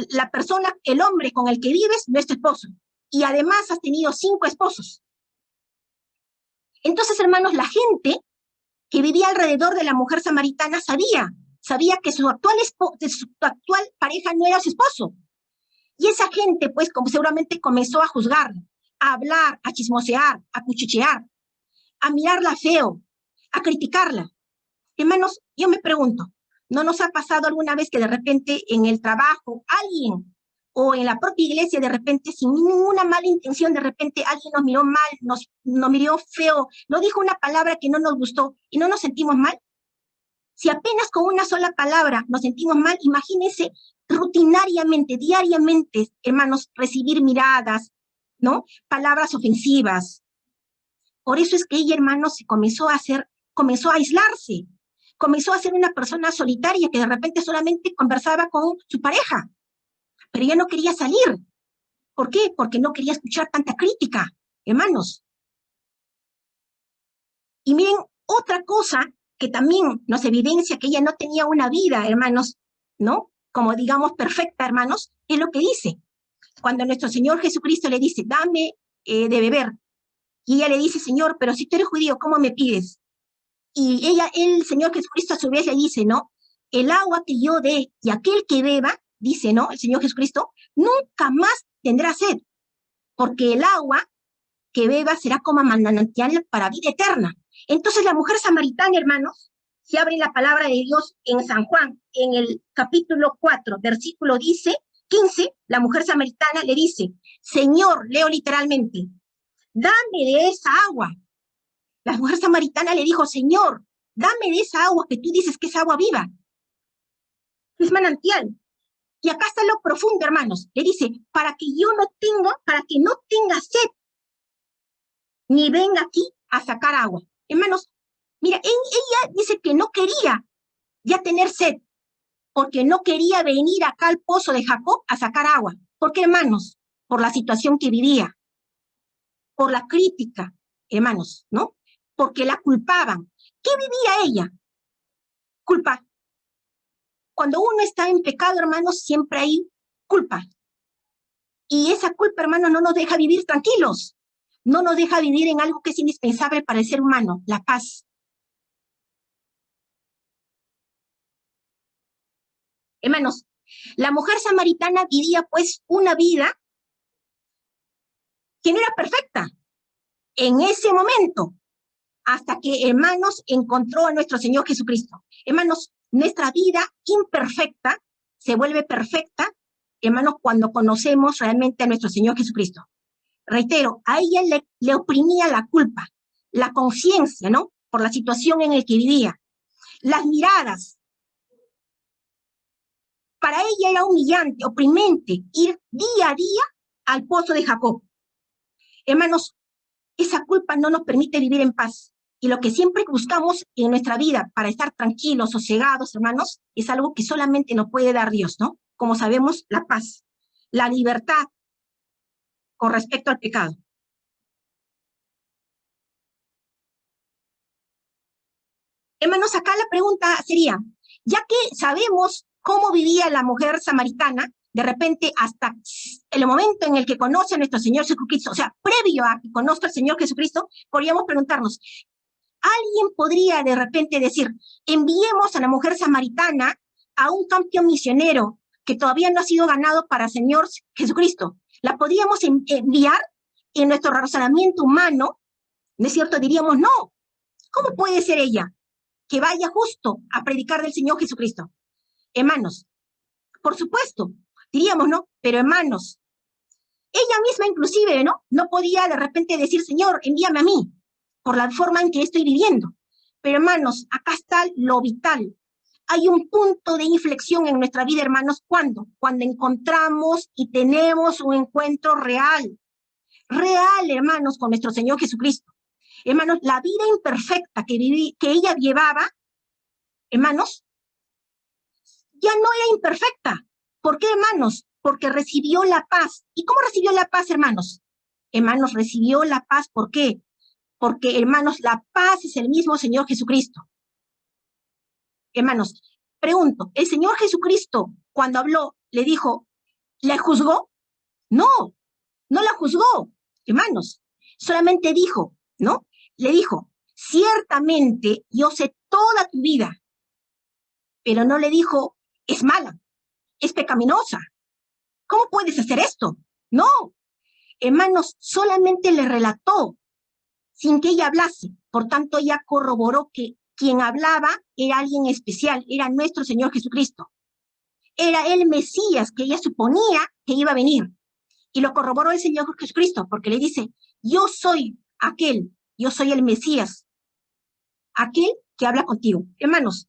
A: La persona, el hombre con el que vives no es tu esposo. Y además has tenido 5 esposos. Entonces, hermanos, la gente que vivía alrededor de la mujer samaritana sabía que su actual pareja no era su esposo. Y esa gente, pues, como seguramente comenzó a juzgar, a hablar, a chismosear, a cuchichear, a mirarla feo, a criticarla. Hermanos, yo me pregunto, ¿no nos ha pasado alguna vez que de repente en el trabajo alguien o en la propia iglesia de repente sin ninguna mala intención de repente alguien nos miró mal, nos miró feo, nos dijo una palabra que no nos gustó y no nos sentimos mal? Si apenas con una sola palabra nos sentimos mal, imagínense rutinariamente, diariamente, hermanos, recibir miradas, ¿no? Palabras ofensivas. Por eso es que ella, hermanos, comenzó a aislarse, comenzó a ser una persona solitaria que de repente solamente conversaba con su pareja, pero ella no quería salir. ¿Por qué? Porque no quería escuchar tanta crítica, hermanos. Y miren, otra cosa que también nos evidencia que ella no tenía una vida, hermanos, ¿no? Como digamos perfecta, hermanos, es lo que dice. Cuando nuestro Señor Jesucristo le dice, dame de beber, y ella le dice, Señor, pero si tú eres judío, ¿cómo me pides? Y el Señor Jesucristo a su vez le dice, ¿no? El agua que yo dé y aquel que beba, dice, ¿no? El Señor Jesucristo, nunca más tendrá sed, porque el agua que beba será como manantial para vida eterna. Entonces la mujer samaritana, hermanos, se abre la palabra de Dios en San Juan, en el capítulo 4, versículo 15, la mujer samaritana le dice, Señor, leo literalmente, dame de esa agua. La mujer samaritana le dijo, Señor, dame de esa agua que tú dices que es agua viva, es manantial. Y acá está lo profundo, hermanos. Le dice, para que no tenga sed, ni venga aquí a sacar agua. Hermanos, mira, ella dice que no quería ya tener sed, porque no quería venir acá al pozo de Jacob a sacar agua. ¿Por qué, hermanos? Por la situación que vivía, por la crítica, hermanos, ¿no? Porque la culpaban. ¿Qué vivía ella? Culpa. Cuando uno está en pecado, hermanos, siempre hay culpa. Y esa culpa, hermanos, no nos deja vivir tranquilos. No nos deja vivir en algo que es indispensable para el ser humano, la paz. Hermanos, la mujer samaritana vivía pues una vida que no era perfecta en ese momento, hasta que, hermanos, encontró a nuestro Señor Jesucristo. Hermanos, nuestra vida imperfecta se vuelve perfecta, hermanos, cuando conocemos realmente a nuestro Señor Jesucristo. Reitero, a ella le oprimía la culpa, la conciencia, ¿no? Por la situación en la que vivía. Las miradas. Para ella era humillante, oprimente, ir día a día al pozo de Jacob. Hermanos, esa culpa no nos permite vivir en paz. Y lo que siempre buscamos en nuestra vida para estar tranquilos, sosegados, hermanos, es algo que solamente nos puede dar Dios, ¿no? Como sabemos, la paz, la libertad con respecto al pecado. Hermanos, acá la pregunta sería, ya que sabemos cómo vivía la mujer samaritana, de repente hasta el momento en el que conoce a nuestro Señor Jesucristo, o sea, previo a que conozca al Señor Jesucristo, podríamos preguntarnos, ¿alguien podría de repente decir, enviemos a la mujer samaritana a un campo misionero que todavía no ha sido ganado para el Señor Jesucristo? ¿La podríamos enviar en nuestro razonamiento humano? ¿No es cierto? Diríamos, no. ¿Cómo puede ser ella que vaya justo a predicar del Señor Jesucristo? Hermanos, por supuesto, diríamos, ¿no? Pero hermanos, ella misma inclusive, ¿no? No podía de repente decir, Señor, envíame a mí, por la forma en que estoy viviendo. Pero hermanos, acá está lo vital. Hay un punto de inflexión en nuestra vida, hermanos, ¿cuándo? Cuando encontramos y tenemos un encuentro real, hermanos, con nuestro Señor Jesucristo. Hermanos, la vida imperfecta que ella llevaba, hermanos, ya no era imperfecta. ¿Por qué, hermanos? Porque recibió la paz. ¿Y cómo recibió la paz, hermanos? Hermanos, recibió la paz, ¿por qué? Porque, hermanos, la paz es el mismo Señor Jesucristo. Hermanos, pregunto, ¿el Señor Jesucristo, cuando habló, le dijo, ¿le juzgó? No, no la juzgó, hermanos. Solamente dijo, ¿no? Le dijo, ciertamente yo sé toda tu vida, pero no le dijo, es mala, es pecaminosa. ¿Cómo puedes hacer esto? No, hermanos, solamente le relató sin que ella hablase. Por tanto, ella corroboró que quien hablaba era alguien especial, era nuestro Señor Jesucristo. Era el Mesías que ella suponía que iba a venir. Y lo corroboró el Señor Jesucristo, porque le dice, yo soy aquel, yo soy el Mesías, aquel que habla contigo. Hermanos,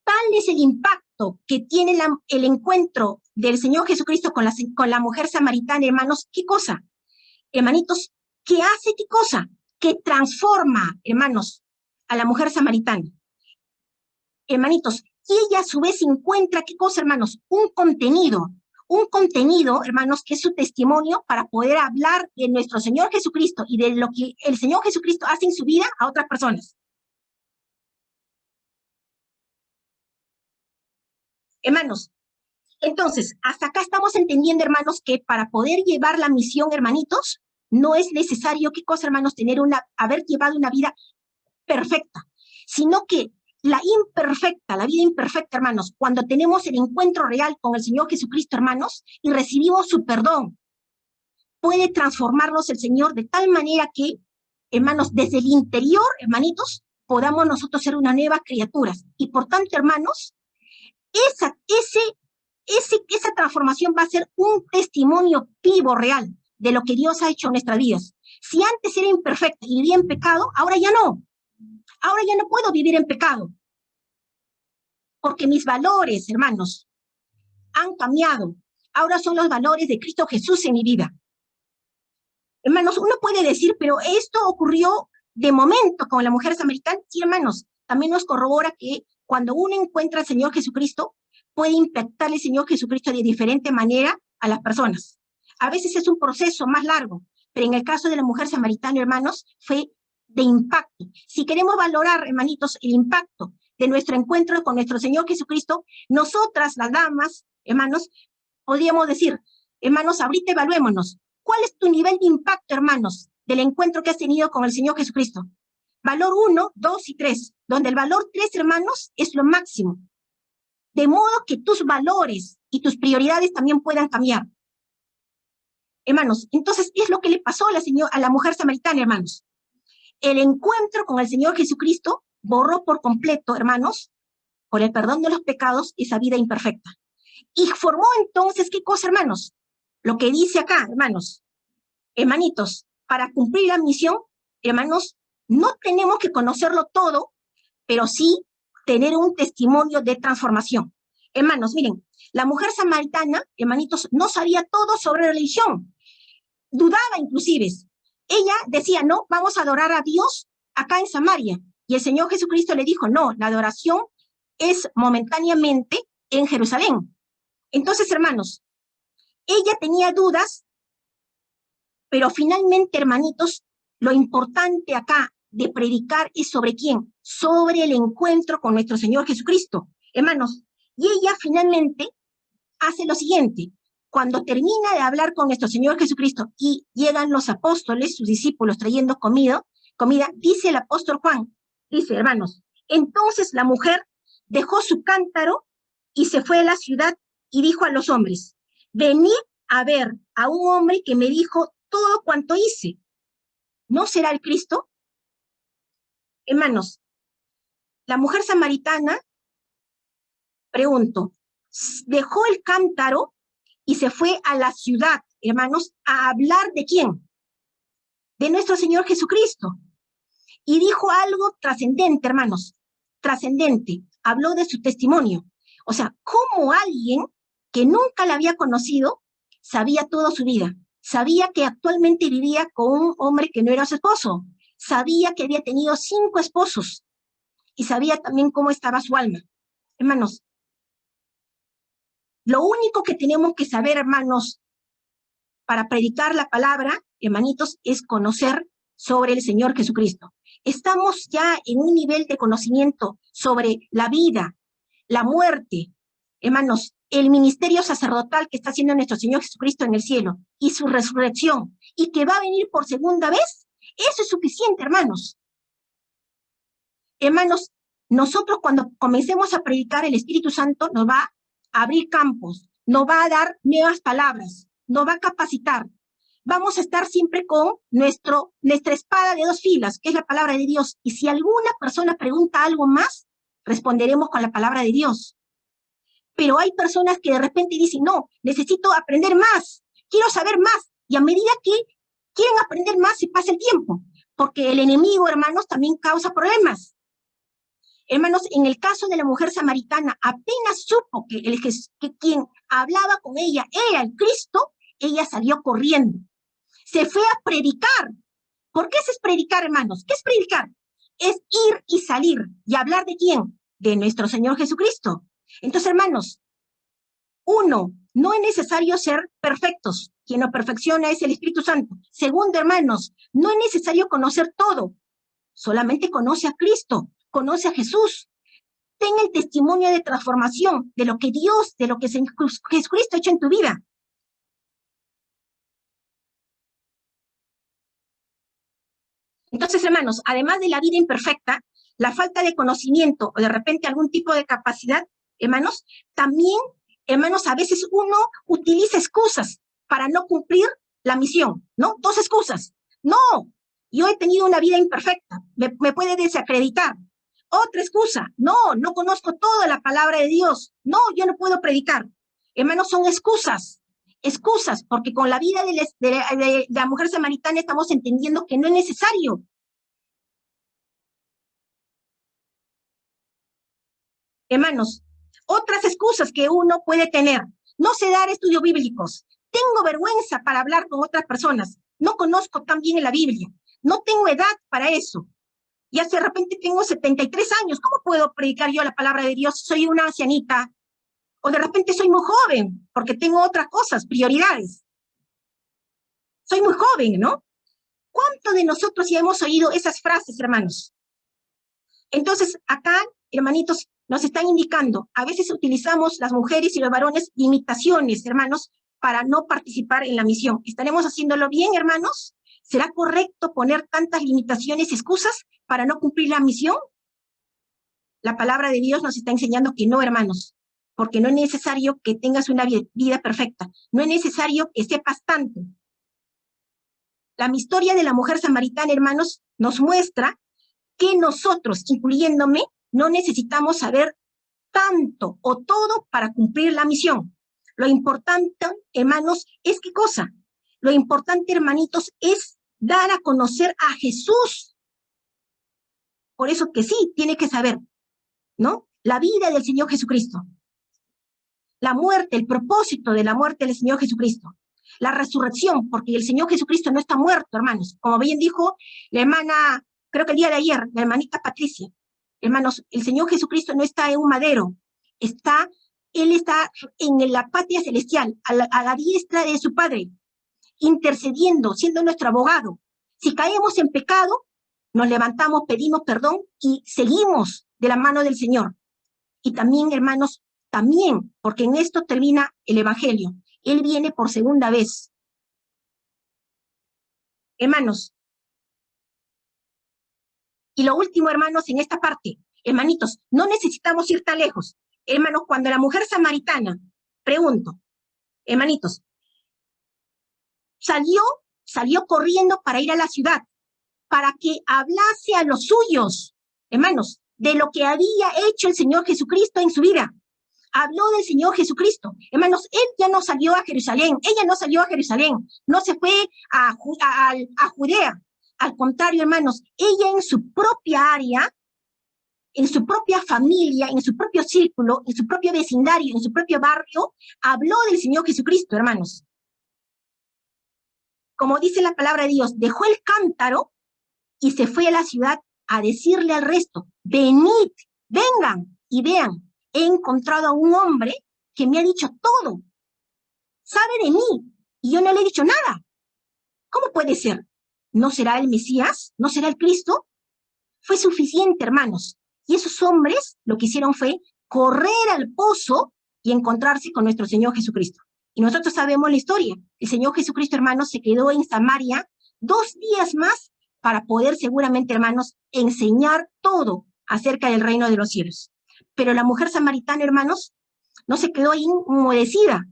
A: tal es el impacto que tiene el encuentro del Señor Jesucristo con la mujer samaritana, hermanos. ¿Qué cosa? Hermanitos, ¿qué hace qué cosa? Que transforma, hermanos, a la mujer samaritana. Hermanitos, y ella a su vez encuentra, ¿qué cosa, hermanos? Un contenido, hermanos, que es su testimonio para poder hablar de nuestro Señor Jesucristo y de lo que el Señor Jesucristo hace en su vida a otras personas. Hermanos, entonces, hasta acá estamos entendiendo, hermanos, que para poder llevar la misión, hermanitos, no es necesario, ¿qué cosa, hermanos? Haber llevado una vida perfecta, sino que la vida imperfecta, hermanos, cuando tenemos el encuentro real con el Señor Jesucristo, hermanos, y recibimos su perdón, puede transformarnos el Señor de tal manera que, hermanos, desde el interior, hermanitos, podamos nosotros ser una nueva criatura. Y por tanto, hermanos, esa transformación va a ser un testimonio vivo, real, de lo que Dios ha hecho en nuestras vidas. Si antes era imperfecta y vivía en pecado, ahora ya no. Ahora ya no puedo vivir en pecado. Porque mis valores, hermanos, han cambiado. Ahora son los valores de Cristo Jesús en mi vida. Hermanos, uno puede decir, pero esto ocurrió de momento con la mujer samaritana. Sí, hermanos, también nos corrobora que cuando uno encuentra al Señor Jesucristo, puede impactar el Señor Jesucristo de diferente manera a las personas. A veces es un proceso más largo, pero en el caso de la mujer samaritana, hermanos, fue de impacto. Si queremos valorar, hermanitos, el impacto de nuestro encuentro con nuestro Señor Jesucristo, nosotras, las damas, hermanos, podríamos decir, hermanos, ahorita evaluémonos. ¿Cuál es tu nivel de impacto, hermanos, del encuentro que has tenido con el Señor Jesucristo? Valor 1, 2 y 3, donde el valor 3, hermanos, es lo máximo. De modo que tus valores y tus prioridades también puedan cambiar. Hermanos, entonces, ¿qué es lo que le pasó a la mujer samaritana, hermanos? El encuentro con el Señor Jesucristo borró por completo, hermanos, por el perdón de los pecados, esa vida imperfecta. Y formó entonces, ¿qué cosa, hermanos? Lo que dice acá, hermanos, hermanitos, para cumplir la misión, hermanos, no tenemos que conocerlo todo, pero sí tener un testimonio de transformación. Hermanos, miren, la mujer samaritana, hermanitos, no sabía todo sobre religión, dudaba inclusive. Ella decía, no, vamos a adorar a Dios acá en Samaria. Y el Señor Jesucristo le dijo, no, la adoración es momentáneamente en Jerusalén. Entonces, hermanos, ella tenía dudas, pero finalmente, hermanitos, lo importante acá de predicar es sobre quién, sobre el encuentro con nuestro Señor Jesucristo. Hermanos, y ella finalmente hace lo siguiente. Cuando termina de hablar con nuestro Señor Jesucristo y llegan los apóstoles, sus discípulos, trayendo comida, dice el apóstol Juan, dice, hermanos, entonces la mujer dejó su cántaro y se fue a la ciudad y dijo a los hombres, venid a ver a un hombre que me dijo todo cuanto hice. ¿No será el Cristo? Hermanos, la mujer samaritana, pregunto, dejó el cántaro y se fue a la ciudad, hermanos, a hablar ¿de quién? De nuestro Señor Jesucristo. Y dijo algo trascendente, hermanos, trascendente. Habló de su testimonio. O sea, cómo alguien que nunca la había conocido sabía toda su vida. Sabía que actualmente vivía con un hombre que no era su esposo. Sabía que había tenido 5 esposos. Y sabía también cómo estaba su alma. Hermanos, lo único que tenemos que saber, hermanos, para predicar la palabra, hermanitos, es conocer sobre el Señor Jesucristo. Estamos ya en un nivel de conocimiento sobre la vida, la muerte, hermanos, el ministerio sacerdotal que está haciendo nuestro Señor Jesucristo en el cielo y su resurrección y que va a venir por segunda vez. Eso es suficiente, hermanos. Hermanos, nosotros cuando comencemos a predicar, el Espíritu Santo nos va a abrir campos, nos va a dar nuevas palabras, nos va a capacitar. Vamos a estar siempre con nuestra espada de 2 filas, que es la palabra de Dios. Y si alguna persona pregunta algo más, responderemos con la palabra de Dios. Pero hay personas que de repente dicen, no, necesito aprender más, quiero saber más. Y a medida que quieren aprender más, se pasa el tiempo. Porque el enemigo, hermanos, también causa problemas. Hermanos, en el caso de la mujer samaritana, apenas supo que quien hablaba con ella era el Cristo, ella salió corriendo. Se fue a predicar. ¿Por qué es predicar, hermanos? ¿Qué es predicar? Es ir y salir. ¿Y hablar de quién? De nuestro Señor Jesucristo. Entonces, hermanos, 1, no es necesario ser perfectos. Quien nos perfecciona es el Espíritu Santo. 2, hermanos, no es necesario conocer todo. Solamente conoce a Cristo, conoce a Jesús. Ten el testimonio de transformación de lo que Dios, de lo que Jesucristo ha hecho en tu vida. Entonces, hermanos, además de la vida imperfecta, la falta de conocimiento o de repente algún tipo de capacidad, hermanos, también, hermanos, a veces uno utiliza excusas para no cumplir la misión, ¿no? Dos excusas. No, yo he tenido una vida imperfecta, me puede desacreditar. Otra excusa, no conozco toda la palabra de Dios, no, yo no puedo predicar. Hermanos, son excusas, porque con la vida de la mujer samaritana estamos entendiendo que no es necesario. Hermanos, otras excusas que uno puede tener, no sé dar estudios bíblicos, tengo vergüenza para hablar con otras personas, no conozco tan bien la Biblia, no tengo edad para eso. Y de repente tengo 73 años, ¿cómo puedo predicar yo la palabra de Dios? Soy una ancianita, o de repente soy muy joven, porque tengo otras cosas, prioridades. Soy muy joven, ¿no? ¿Cuántos de nosotros ya hemos oído esas frases, hermanos? Entonces, acá, hermanitos, nos están indicando, a veces utilizamos las mujeres y los varones limitaciones, hermanos, para no participar en la misión. ¿Estaremos haciéndolo bien, hermanos? ¿Será correcto poner tantas limitaciones, excusas, para no cumplir la misión? La palabra de Dios nos está enseñando que no, hermanos, porque no es necesario que tengas una vida perfecta, no es necesario que sepas tanto. La historia de la mujer samaritana, hermanos, nos muestra que nosotros, incluyéndome, no necesitamos saber tanto o todo para cumplir la misión. Lo importante, hermanos, es ¿qué cosa? Lo importante, hermanitos, es dar a conocer a Jesús. Por eso que sí, tiene que saber, ¿no? La vida del Señor Jesucristo. La muerte, el propósito de la muerte del Señor Jesucristo. La resurrección, porque el Señor Jesucristo no está muerto, hermanos. Como bien dijo la hermana, creo que el día de ayer, la hermanita Patricia. Hermanos, el Señor Jesucristo no está en un madero. Él está en la patria celestial, a la diestra de su Padre, intercediendo, siendo nuestro abogado. Si caemos en pecado, nos levantamos, pedimos perdón y seguimos de la mano del Señor. Y también, hermanos, también, porque en esto termina el Evangelio. Él viene por segunda vez. Hermanos, y lo último, hermanos, en esta parte, hermanitos, no necesitamos ir tan lejos. Hermanos, cuando la mujer samaritana, pregunto, hermanitos, salió corriendo para ir a la ciudad, para que hablase a los suyos, hermanos, de lo que había hecho el Señor Jesucristo en su vida. Habló del Señor Jesucristo. Hermanos, él ya no salió a Jerusalén, ella no salió a Jerusalén, no se fue a Judea. Al contrario, hermanos, ella en su propia área, en su propia familia, en su propio círculo, en su propio vecindario, en su propio barrio, habló del Señor Jesucristo, hermanos. Como dice la palabra de Dios, dejó el cántaro y se fue a la ciudad a decirle al resto, venid, vengan y vean, he encontrado a un hombre que me ha dicho todo, sabe de mí y yo no le he dicho nada. ¿Cómo puede ser? ¿No será el Mesías? ¿No será el Cristo? Fue suficiente, hermanos. Y esos hombres lo que hicieron fue correr al pozo y encontrarse con nuestro Señor Jesucristo. Y nosotros sabemos la historia. El Señor Jesucristo, hermanos, se quedó en Samaria 2 días más para poder seguramente, hermanos, enseñar todo acerca del reino de los cielos. Pero la mujer samaritana, hermanos, no se quedó ahí enmudecida,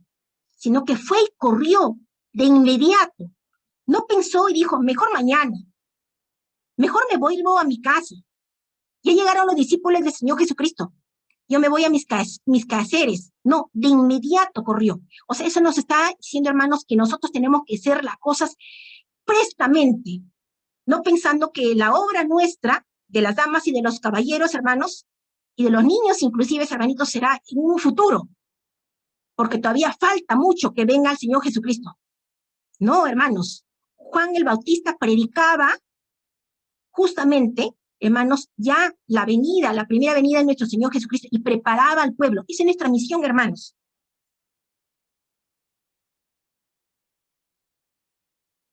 A: sino que fue y corrió de inmediato. No pensó y dijo, mejor mañana, mejor me voy a mi casa. Ya llegaron los discípulos del Señor Jesucristo. Yo me voy a mis quehaceres. No, de inmediato corrió. O sea, eso nos está diciendo, hermanos, que nosotros tenemos que hacer las cosas prestamente, no pensando que la obra nuestra, de las damas y de los caballeros, hermanos, y de los niños, inclusive, hermanitos, será en un futuro, porque todavía falta mucho que venga el Señor Jesucristo. No, hermanos, Juan el Bautista predicaba justamente, hermanos, ya la primera venida de nuestro Señor Jesucristo y preparaba al pueblo. Esa es nuestra misión, hermanos.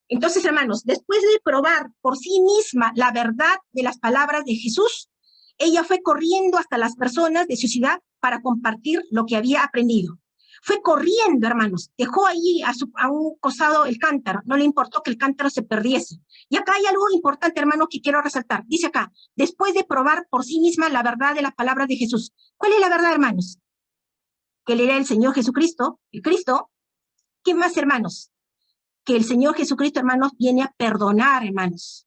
A: Entonces, hermanos, después de probar por sí misma la verdad de las palabras de Jesús, ella fue corriendo hasta las personas de su ciudad para compartir lo que había aprendido. Fue corriendo, hermanos, dejó allí a un costado el cántaro, no le importó que el cántaro se perdiese. Y acá hay algo importante, hermano, que quiero resaltar. Dice acá, después de probar por sí misma la verdad de las palabras de Jesús. ¿Cuál es la verdad, hermanos? Que él era el Señor Jesucristo, el Cristo. ¿Qué más, hermanos? que el Señor Jesucristo, hermanos, viene a perdonar, hermanos.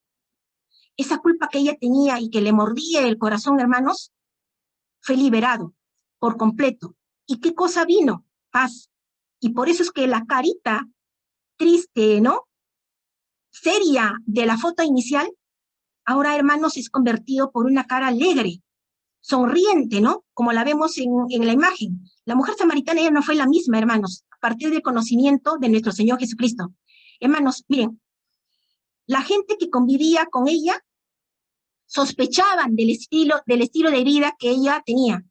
A: Esa culpa que ella tenía y que le mordía el corazón, hermanos, fue liberado por completo. ¿Y qué cosa vino? Paz. Y por eso es que la carita triste, ¿no? Seria de la foto inicial, ahora, hermanos, es convertido por una cara alegre, sonriente, ¿no? Como la vemos en la imagen. La mujer samaritana ya no fue la misma, hermanos, a partir del conocimiento de nuestro Señor Jesucristo. Hermanos, miren, la gente que convivía con ella sospechaban del estilo de vida que ella tenía.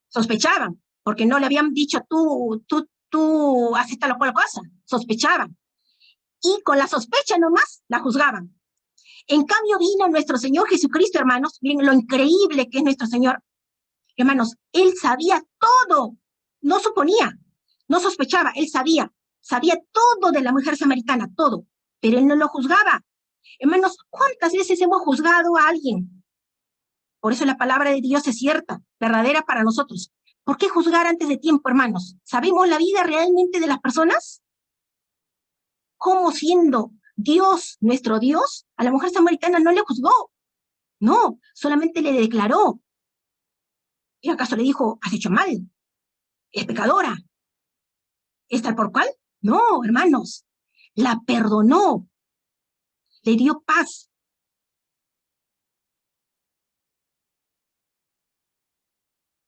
A: Sospechaban, porque no le habían dicho tú haces tal o cual cosa. Sospechaban. Y con la sospecha nomás la juzgaban. En cambio vino nuestro Señor Jesucristo, hermanos, miren lo increíble que es nuestro Señor. Hermanos, Él sabía todo, no suponía, no sospechaba, Él sabía todo de la mujer samaritana, todo, pero Él no lo juzgaba. Hermanos, ¿cuántas veces hemos juzgado a alguien? Por eso la palabra de Dios es cierta, verdadera para nosotros. ¿Por qué juzgar antes de tiempo, hermanos? ¿Sabemos la vida realmente de las personas? ¿Cómo siendo Dios, nuestro Dios, a la mujer samaritana no le juzgó? No, solamente le declaró. ¿Y acaso le dijo, has hecho mal? ¿Es pecadora? ¿Es tal por cual? No, hermanos. La perdonó. Le dio paz.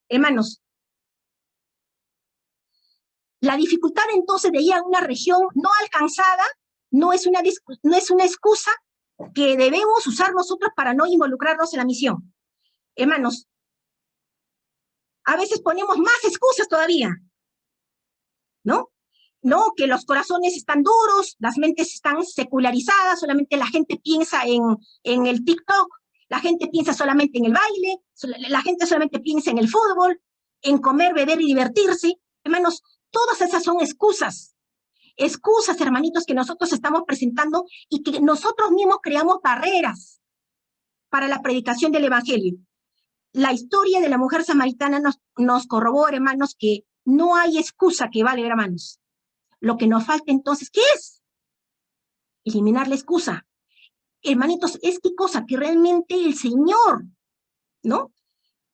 A: Hermanos, la dificultad entonces de ir a una región no alcanzada no es una excusa que debemos usar nosotros para no involucrarnos en la misión. Hermanos, a veces ponemos más excusas todavía, ¿no? No, que los corazones están duros, las mentes están secularizadas, solamente la gente piensa en el TikTok, la gente piensa solamente en el baile, la gente solamente piensa en el fútbol, en comer, beber y divertirse. Hermanos, todas esas son excusas. Excusas, hermanitos, que nosotros estamos presentando y que nosotros mismos creamos barreras para la predicación del Evangelio. La historia de la mujer samaritana nos corrobora, hermanos, que no hay excusa que valga, hermanos. Lo que nos falta entonces, ¿qué es? Eliminar la excusa. Hermanitos, es qué cosa que realmente el Señor, ¿no?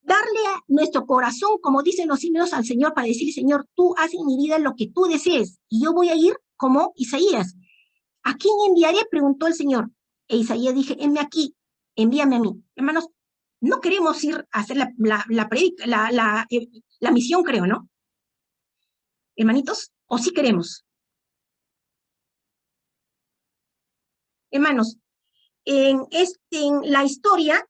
A: Darle a nuestro corazón, como dicen los himnos, al Señor para decir, Señor, tú haz en mi vida lo que tú desees y yo voy a ir como Isaías. ¿A quién enviaré? Preguntó el Señor. E Isaías dije, envíame aquí, envíame a mí. Hermanos, no queremos ir a hacer la misión, creo, ¿no? Hermanitos, ¿o sí queremos? Hermanos, en la historia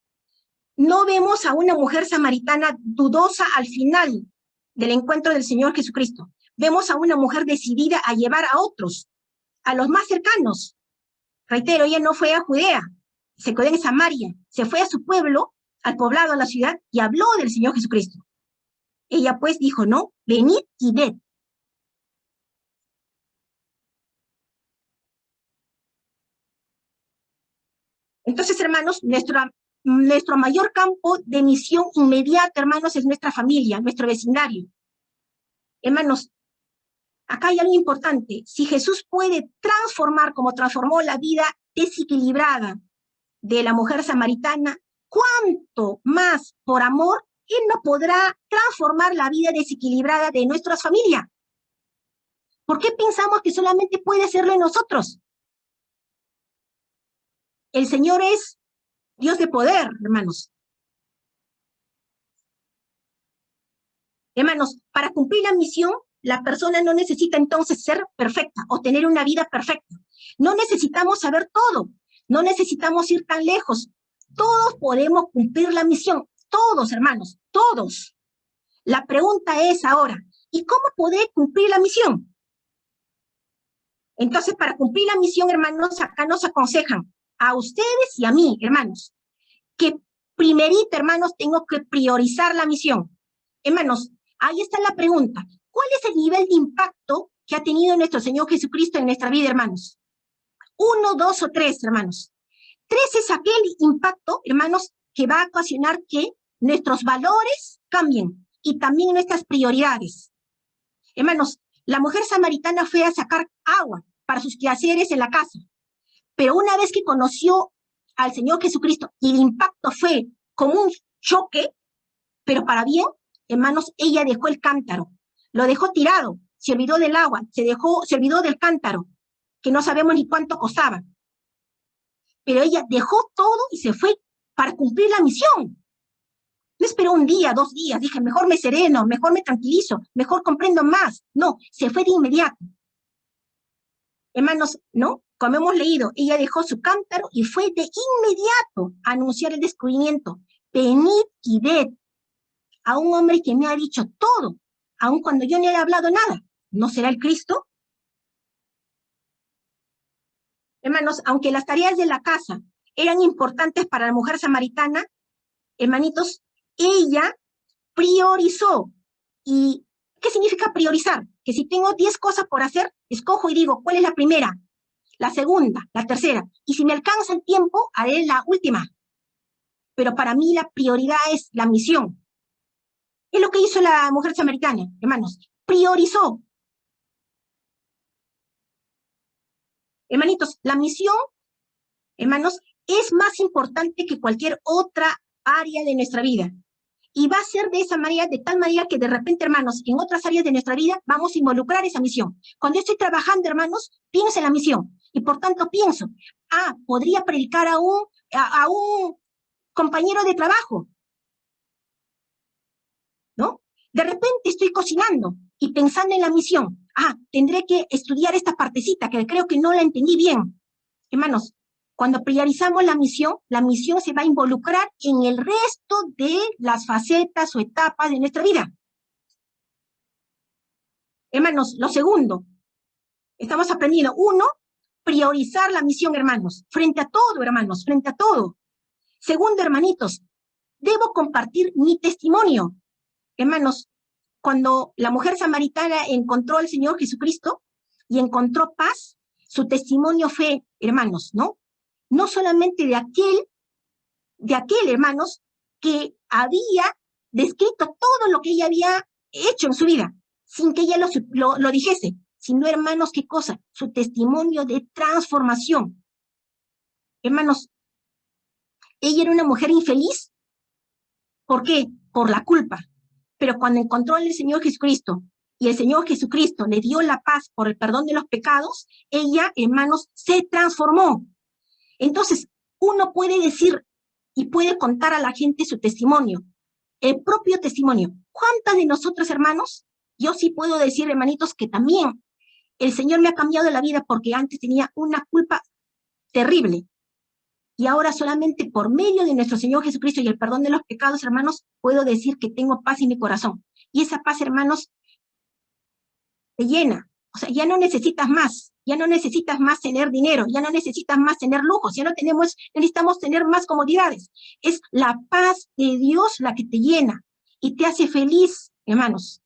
A: no vemos a una mujer samaritana dudosa al final del encuentro del Señor Jesucristo. Vemos a una mujer decidida a llevar a otros, a los más cercanos. Reitero, ella no fue a Judea, se quedó en Samaria, se fue a su pueblo, al poblado, a la ciudad, y habló del Señor Jesucristo. Ella pues dijo, no, venid y ved. Entonces, hermanos, nuestro mayor campo de misión inmediata, hermanos, es nuestra familia, nuestro vecindario. Hermanos, acá hay algo importante. Si Jesús puede transformar como transformó la vida desequilibrada de la mujer samaritana, ¿cuánto más por amor Él no podrá transformar la vida desequilibrada de nuestra familia? ¿Por qué pensamos que solamente puede hacerlo en nosotros? El Señor es Dios de poder, hermanos. Hermanos, para cumplir la misión, la persona no necesita entonces ser perfecta o tener una vida perfecta. No necesitamos saber todo, no necesitamos ir tan lejos. Todos podemos cumplir la misión, todos, hermanos, todos. La pregunta es ahora, ¿y cómo poder cumplir la misión? Entonces, para cumplir la misión, hermanos, acá nos aconsejan a ustedes y a mí, hermanos, que primerito, hermanos, tengo que priorizar la misión. Hermanos, ahí está la pregunta. ¿Cuál es el nivel de impacto que ha tenido nuestro Señor Jesucristo en nuestra vida, hermanos? 1, 2 o 3, hermanos. 3 es aquel impacto, hermanos, que va a ocasionar que nuestros valores cambien y también nuestras prioridades. Hermanos, la mujer samaritana fue a sacar agua para sus quehaceres en la casa. Pero una vez que conoció al Señor Jesucristo y el impacto fue como un choque, pero para bien, hermanos, ella dejó el cántaro, lo dejó tirado, se olvidó del agua, se olvidó del cántaro, que no sabemos ni cuánto costaba. Pero ella dejó todo y se fue para cumplir la misión. No esperó un día, 2 días, dije, mejor me sereno, mejor me tranquilizo, mejor comprendo más. No, se fue de inmediato. Hermanos, ¿no? Como hemos leído, ella dejó su cántaro y fue de inmediato a anunciar el descubrimiento. Venid y ved a un hombre que me ha dicho todo, aun cuando yo no he hablado nada. ¿No será el Cristo? Hermanos, aunque las tareas de la casa eran importantes para la mujer samaritana, hermanitos, ella priorizó. ¿Y qué significa priorizar? Que si tengo 10 cosas por hacer, escojo y digo, ¿cuál es la primera? La segunda, la tercera. Y si me alcanza el tiempo, haré la última. Pero para mí la prioridad es la misión. Es lo que hizo la mujer samaritana, hermanos. Priorizó. Hermanitos, la misión, hermanos, es más importante que cualquier otra área de nuestra vida. Y va a ser de esa manera, de tal manera que de repente, hermanos, en otras áreas de nuestra vida vamos a involucrar esa misión. Cuando estoy trabajando, hermanos, pienso en la misión. Y por tanto pienso, podría predicar a un compañero de trabajo, ¿no? De repente estoy cocinando y pensando en la misión. Tendré que estudiar esta partecita que creo que no la entendí bien. Hermanos, cuando priorizamos la misión se va a involucrar en el resto de las facetas o etapas de nuestra vida. Hermanos, lo segundo, estamos aprendiendo. 1, priorizar la misión, hermanos, frente a todo, hermanos, frente a todo. Segundo, hermanitos, debo compartir mi testimonio. Hermanos, cuando la mujer samaritana encontró al Señor Jesucristo y encontró paz, su testimonio fue, hermanos, ¿no? No solamente de aquel, hermanos, que había descrito todo lo que ella había hecho en su vida, sin que ella lo dijese, sino, hermanos, ¿qué cosa? Su testimonio de transformación. Hermanos, ella era una mujer infeliz. ¿Por qué? Por la culpa. Pero cuando encontró al Señor Jesucristo y el Señor Jesucristo le dio la paz por el perdón de los pecados, ella, hermanos, se transformó. Entonces, uno puede decir y puede contar a la gente su testimonio, el propio testimonio. ¿Cuántas de nosotros, hermanos? Yo sí puedo decir, hermanitos, que también el Señor me ha cambiado la vida porque antes tenía una culpa terrible. Y ahora solamente por medio de nuestro Señor Jesucristo y el perdón de los pecados, hermanos, puedo decir que tengo paz en mi corazón. Y esa paz, hermanos, te llena. O sea, ya no necesitas más tener dinero, ya no necesitas más tener lujos, ya no necesitamos tener más comodidades. Es la paz de Dios la que te llena y te hace feliz, hermanos.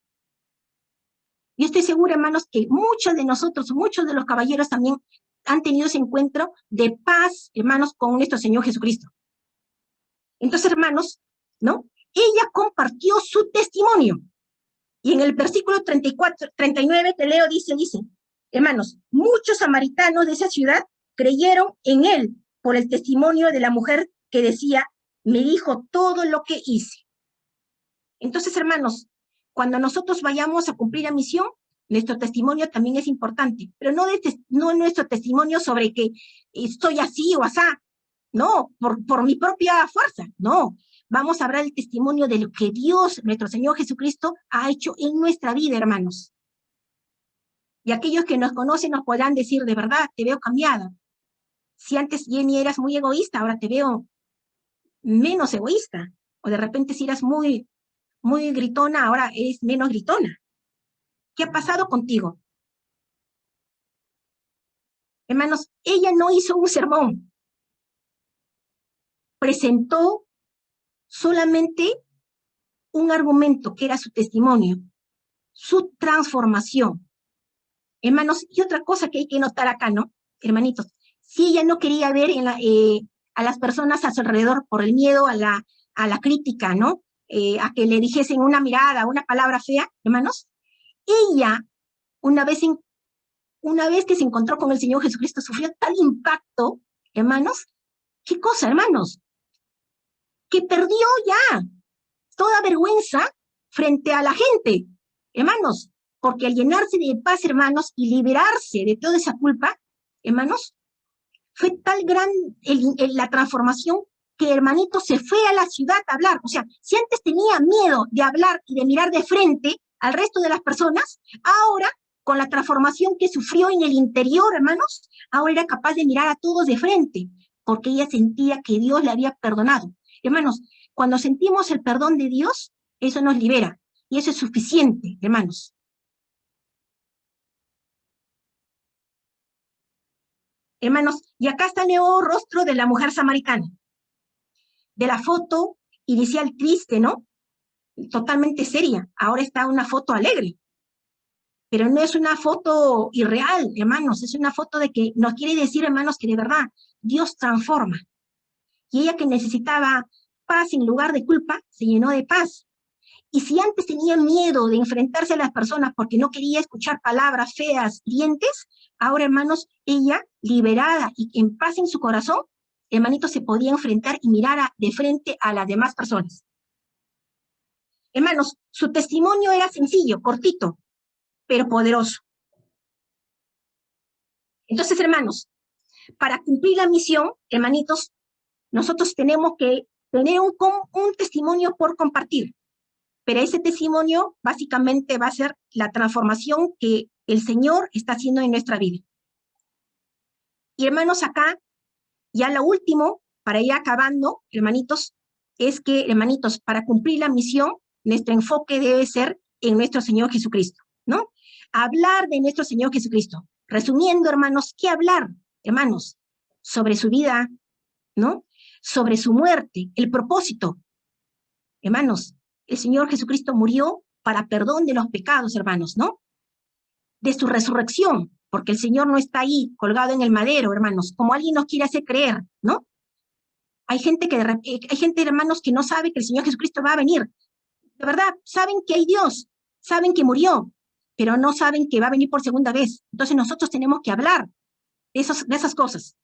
A: Yo estoy segura, hermanos, que muchos de nosotros, muchos de los caballeros también han tenido ese encuentro de paz, hermanos, con nuestro Señor Jesucristo. Entonces, hermanos, ¿no? Ella compartió su testimonio. Y en el versículo 39 que leo, dice, hermanos, muchos samaritanos de esa ciudad creyeron en él por el testimonio de la mujer que decía, me dijo todo lo que hice. Entonces, hermanos, cuando nosotros vayamos a cumplir la misión, nuestro testimonio también es importante, pero no nuestro testimonio sobre que estoy así o asá, no, por mi propia fuerza, no. Vamos a hablar el testimonio de lo que Dios, nuestro Señor Jesucristo, ha hecho en nuestra vida, hermanos. Y aquellos que nos conocen nos podrán decir, de verdad, te veo cambiada. Si antes, Jenny, eras muy egoísta, ahora te veo menos egoísta. O de repente si eras muy gritona, ahora eres menos gritona. ¿Qué ha pasado contigo? Hermanos, ella no hizo un sermón. Presentó solamente un argumento que era su testimonio, su transformación. Hermanos, y otra cosa que hay que notar acá, ¿no? Hermanitos, si ella no quería ver a las personas a su alrededor por el miedo a la crítica, ¿no? A que le dijesen una mirada, una palabra fea, hermanos, ella, una vez una vez que se encontró con el Señor Jesucristo, sufrió tal impacto, hermanos. ¿Qué cosa, hermanos? Que perdió ya toda vergüenza frente a la gente, hermanos, porque al llenarse de paz, hermanos, y liberarse de toda esa culpa, hermanos, fue tal gran la transformación que hermanito se fue a la ciudad a hablar. O sea, si antes tenía miedo de hablar y de mirar de frente al resto de las personas, ahora, con la transformación que sufrió en el interior, hermanos, ahora era capaz de mirar a todos de frente, porque ella sentía que Dios le había perdonado. Hermanos, cuando sentimos el perdón de Dios, eso nos libera, y eso es suficiente, hermanos. Hermanos, y acá está el nuevo rostro de la mujer samaritana. De la foto inicial triste, ¿no? Totalmente seria. Ahora está una foto alegre. Pero no es una foto irreal, hermanos. Es una foto de que nos quiere decir, hermanos, que de verdad Dios transforma. Y ella que necesitaba paz en lugar de culpa, se llenó de paz. Y si antes tenía miedo de enfrentarse a las personas porque no quería escuchar palabras feas, hirientes, ahora, hermanos, ella, liberada y en paz en su corazón, hermanito, se podía enfrentar y mirar de frente a las demás personas. Hermanos, su testimonio era sencillo, cortito, pero poderoso. Entonces, hermanos, para cumplir la misión, hermanitos, nosotros tenemos que tener un testimonio por compartir. Pero ese testimonio básicamente va a ser la transformación que el Señor está haciendo en nuestra vida. Y hermanos, acá, ya lo último, para ir acabando, hermanitos, es que, hermanitos, para cumplir la misión, nuestro enfoque debe ser en nuestro Señor Jesucristo, ¿no? Hablar de nuestro Señor Jesucristo. Resumiendo, hermanos, ¿qué hablar, hermanos? Sobre su vida, ¿no? Sobre su muerte, el propósito. Hermanos, el Señor Jesucristo murió para perdón de los pecados, hermanos, ¿no? De su resurrección, porque el Señor no está ahí colgado en el madero, hermanos, como alguien nos quiere hacer creer, ¿no? Hay gente, hermanos, que no sabe que el Señor Jesucristo va a venir. De verdad, saben que hay Dios, saben que murió, pero no saben que va a venir por segunda vez. Entonces nosotros tenemos que hablar de esas cosas.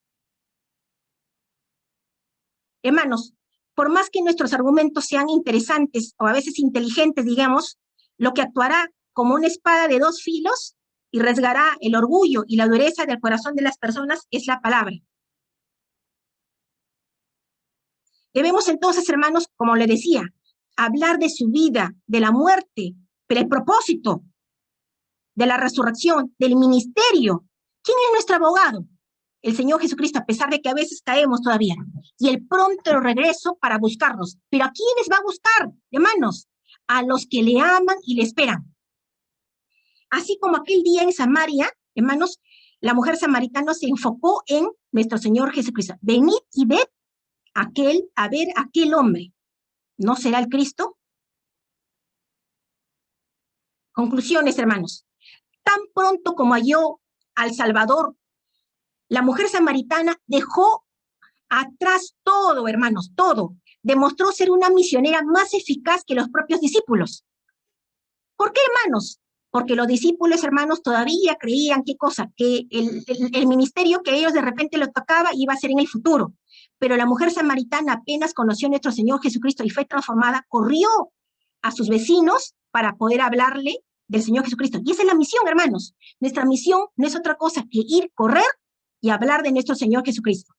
A: Hermanos, por más que nuestros argumentos sean interesantes o a veces inteligentes, digamos, lo que actuará como una espada de dos filos y rasgará el orgullo y la dureza del corazón de las personas es la palabra. Debemos entonces, hermanos, como le decía, hablar de su vida, de la muerte, pero el propósito, de la resurrección, del ministerio. ¿Quién es nuestro abogado? El Señor Jesucristo, a pesar de que a veces caemos todavía, y el pronto regreso para buscarnos. ¿Pero a quiénes va a buscar, hermanos? A los que le aman y le esperan. Así como aquel día en Samaria, hermanos, la mujer samaritana se enfocó en nuestro Señor Jesucristo. Venid y ved a ver aquel hombre. ¿No será el Cristo? Conclusiones, hermanos. Tan pronto como halló al Salvador, la mujer samaritana dejó atrás todo, hermanos, todo. Demostró ser una misionera más eficaz que los propios discípulos. ¿Por qué, hermanos? Porque los discípulos, hermanos, todavía creían, ¿qué cosa? Que el ministerio que ellos de repente les tocaba iba a ser en el futuro. Pero la mujer samaritana apenas conoció a nuestro Señor Jesucristo y fue transformada, corrió a sus vecinos para poder hablarle del Señor Jesucristo. Y esa es la misión, hermanos. Nuestra misión no es otra cosa que ir, correr y hablar de nuestro Señor Jesucristo.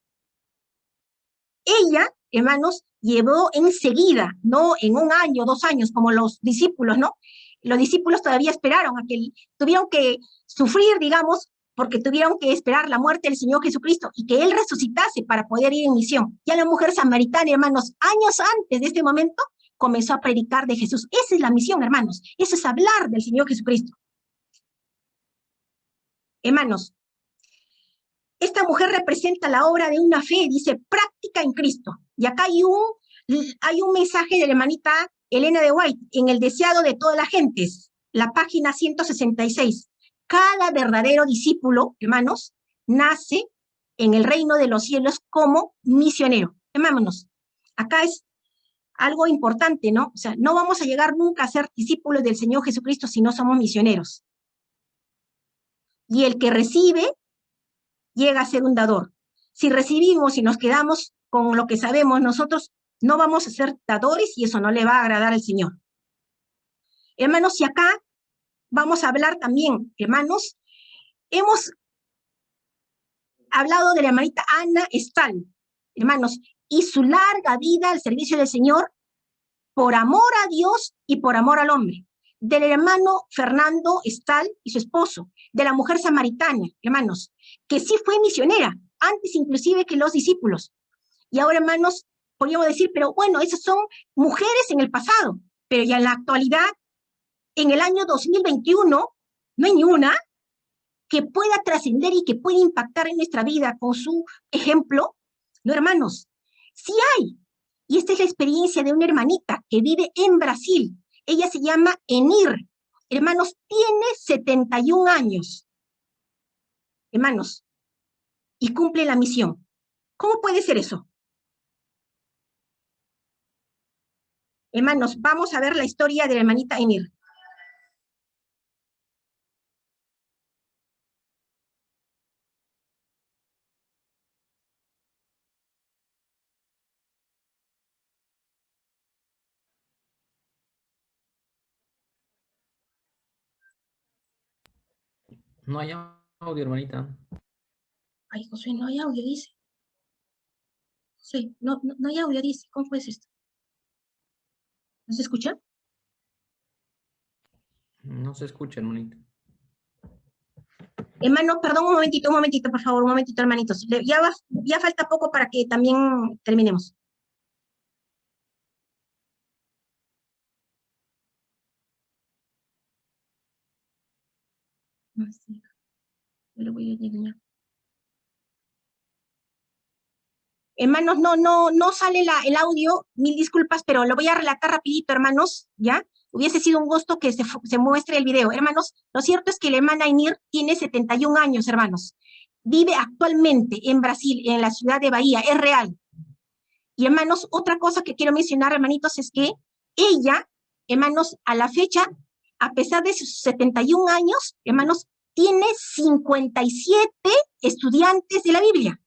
A: Ella, hermanos, llevó enseguida, no en 1 año, 2 años, como los discípulos, ¿no? Los discípulos todavía esperaron a que tuvieron que sufrir, digamos, porque tuvieron que esperar la muerte del Señor Jesucristo y que Él resucitase para poder ir en misión. Ya la mujer samaritana, hermanos, años antes de este momento, comenzó a predicar de Jesús. Esa es la misión, hermanos. Eso es hablar del Señor Jesucristo. Hermanos, esta mujer representa la obra de una fe, dice, práctica en Cristo. Y acá hay un mensaje de la hermanita Elena de White, en El deseado de todas las gentes, la página 166. Cada verdadero discípulo, hermanos, nace en el reino de los cielos como misionero. Hermanos, acá es algo importante, ¿no? O sea, no vamos a llegar nunca a ser discípulos del Señor Jesucristo si no somos misioneros. Y el que recibe llega a ser un dador. Si recibimos y nos quedamos con lo que sabemos nosotros, no vamos a ser dadores y eso no le va a agradar al Señor. Hermanos, y acá vamos a hablar también, hermanos, hemos hablado de la hermanita Ana Stahl, hermanos, y su larga vida al servicio del Señor por amor a Dios y por amor al hombre. Del hermano Fernando Stahl y su esposo, de la mujer samaritana, hermanos, que sí fue misionera, antes inclusive que los discípulos. Y ahora, hermanos, podríamos decir, pero bueno, esas son mujeres en el pasado, pero ya en la actualidad, en el año 2021, no hay ni una que pueda trascender y que pueda impactar en nuestra vida con su ejemplo. No, hermanos, sí hay. Y esta es la experiencia de una hermanita que vive en Brasil. Ella se llama Enir. Hermanos, tiene 71 años. Hermanos, y cumple la misión. ¿Cómo puede ser eso? Hermanos, vamos a ver la historia de la hermanita Enir.
B: No hay audio, hermanita.
A: Ay, José, no hay audio, dice. Sí, no hay audio, dice. ¿Cómo fue esto? ¿No se escucha?
B: No se escucha, hermanita.
A: Hermano, perdón, un momentito, por favor, un momentito, hermanitos. Ya falta poco para que también terminemos. Yo le voy a enseñar. Hermanos, no sale el audio, mil disculpas, pero lo voy a relatar rapidito, hermanos, ¿ya? Hubiese sido un gusto que se muestre el video. Hermanos, lo cierto es que la hermana Ainir tiene 71 años, hermanos. Vive actualmente en Brasil, en la ciudad de Bahía, es real. Y hermanos, otra cosa que quiero mencionar, hermanitos, es que ella, hermanos, a la fecha, a pesar de sus 71 años, hermanos, tiene 57 estudiantes de la Biblia.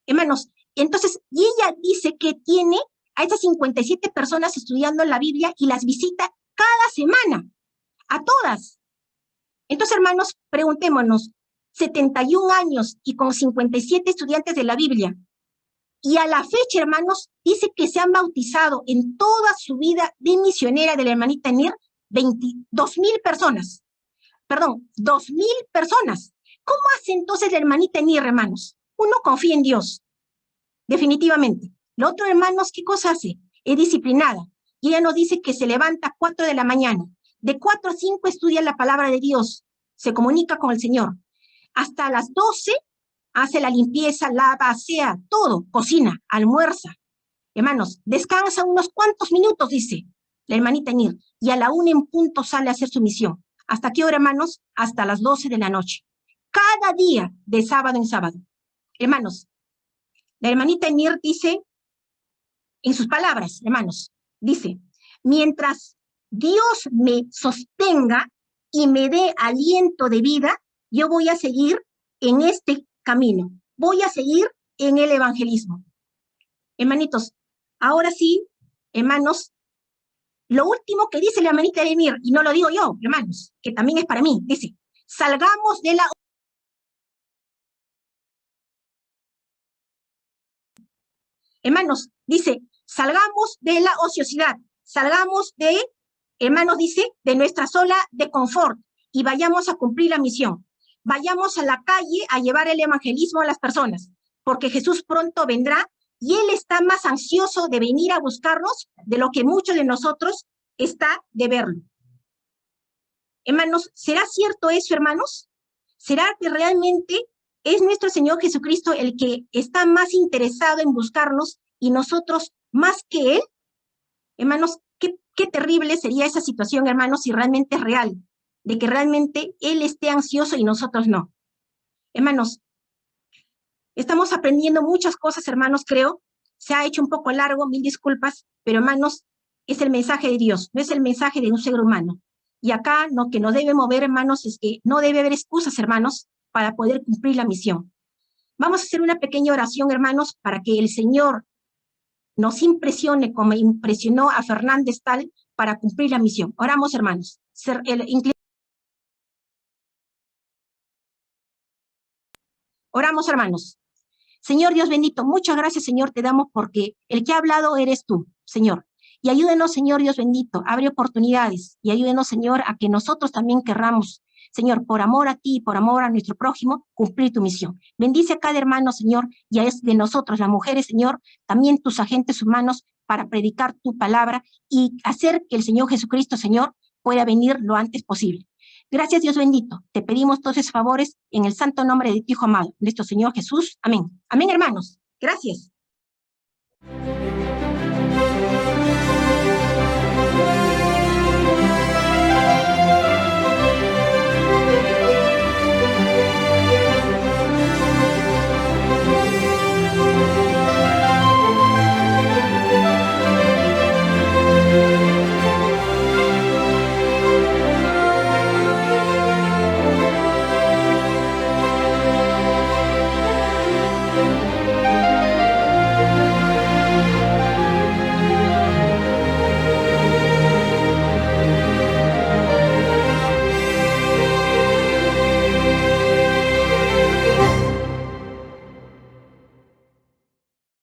A: Hermanos, entonces, y ella dice que tiene a esas 57 personas estudiando la Biblia y las visita cada semana, a todas. Entonces, hermanos, preguntémonos, 71 años y con 57 estudiantes de la Biblia, y a la fecha, hermanos, dice que se han bautizado en toda su vida de misionera de la hermanita Enir 22,000 personas. Perdón, 2,000 personas. ¿Cómo hace entonces la hermanita Enir, hermanos? Uno confía en Dios, definitivamente. Lo otro, hermanos, ¿qué cosa hace? Es disciplinada. Y ella nos dice que se levanta a 4 de la mañana. De 4 a 5 estudia la palabra de Dios. Se comunica con el Señor. Hasta las 12 hace la limpieza, lava, asea, todo, cocina, almuerza. Hermanos, descansa unos cuantos minutos, dice la hermanita Enir, y a la 1 en punto sale a hacer su misión. ¿Hasta qué hora, hermanos? Hasta las 12 de la noche. Cada día, de sábado en sábado. Hermanos, la hermanita Enir dice, en sus palabras, hermanos, dice, mientras Dios me sostenga y me dé aliento de vida, yo voy a seguir en este camino. Voy a seguir en el evangelismo. Hermanitos, ahora sí, hermanos, lo último que dice la hermanita Enir, y no lo digo yo, hermanos, que también es para mí, dice, salgamos de la... Hermanos, dice, salgamos de la ociosidad, salgamos de, hermanos, dice, de nuestra zona de confort y vayamos a cumplir la misión. Vayamos a la calle a llevar el evangelismo a las personas, porque Jesús pronto vendrá y Él está más ansioso de venir a buscarnos de lo que muchos de nosotros está de verlo. Hermanos, ¿será cierto eso, hermanos? ¿Será que realmente es nuestro Señor Jesucristo el que está más interesado en buscarnos y nosotros más que Él? Hermanos, qué terrible sería esa situación, hermanos, si realmente es real, de que realmente Él esté ansioso y nosotros no. Hermanos, estamos aprendiendo muchas cosas, hermanos, creo. Se ha hecho un poco largo, mil disculpas, pero hermanos, es el mensaje de Dios, no es el mensaje de un ser humano. Y acá lo que nos debe mover, hermanos, es que no debe haber excusas, hermanos, para poder cumplir la misión. Vamos a hacer una pequeña oración, hermanos, para que el Señor nos impresione como impresionó a Fernández Tal para cumplir la misión. Oramos, hermanos. Oramos, hermanos. Señor Dios bendito, muchas gracias, Señor, te damos porque el que ha hablado eres tú, Señor. Y ayúdenos, Señor Dios bendito, abre oportunidades y ayúdenos, Señor, a que nosotros también querramos, Señor, por amor a ti y por amor a nuestro prójimo, cumplir tu misión. Bendice a cada hermano, Señor, y a es de nosotros, las mujeres, Señor, también tus agentes humanos para predicar tu palabra y hacer que el Señor Jesucristo, Señor, pueda venir lo antes posible. Gracias, Dios bendito. Te pedimos todos esos favores en el santo nombre de tu Hijo amado, nuestro Señor Jesús. Amén. Amén, hermanos. Gracias.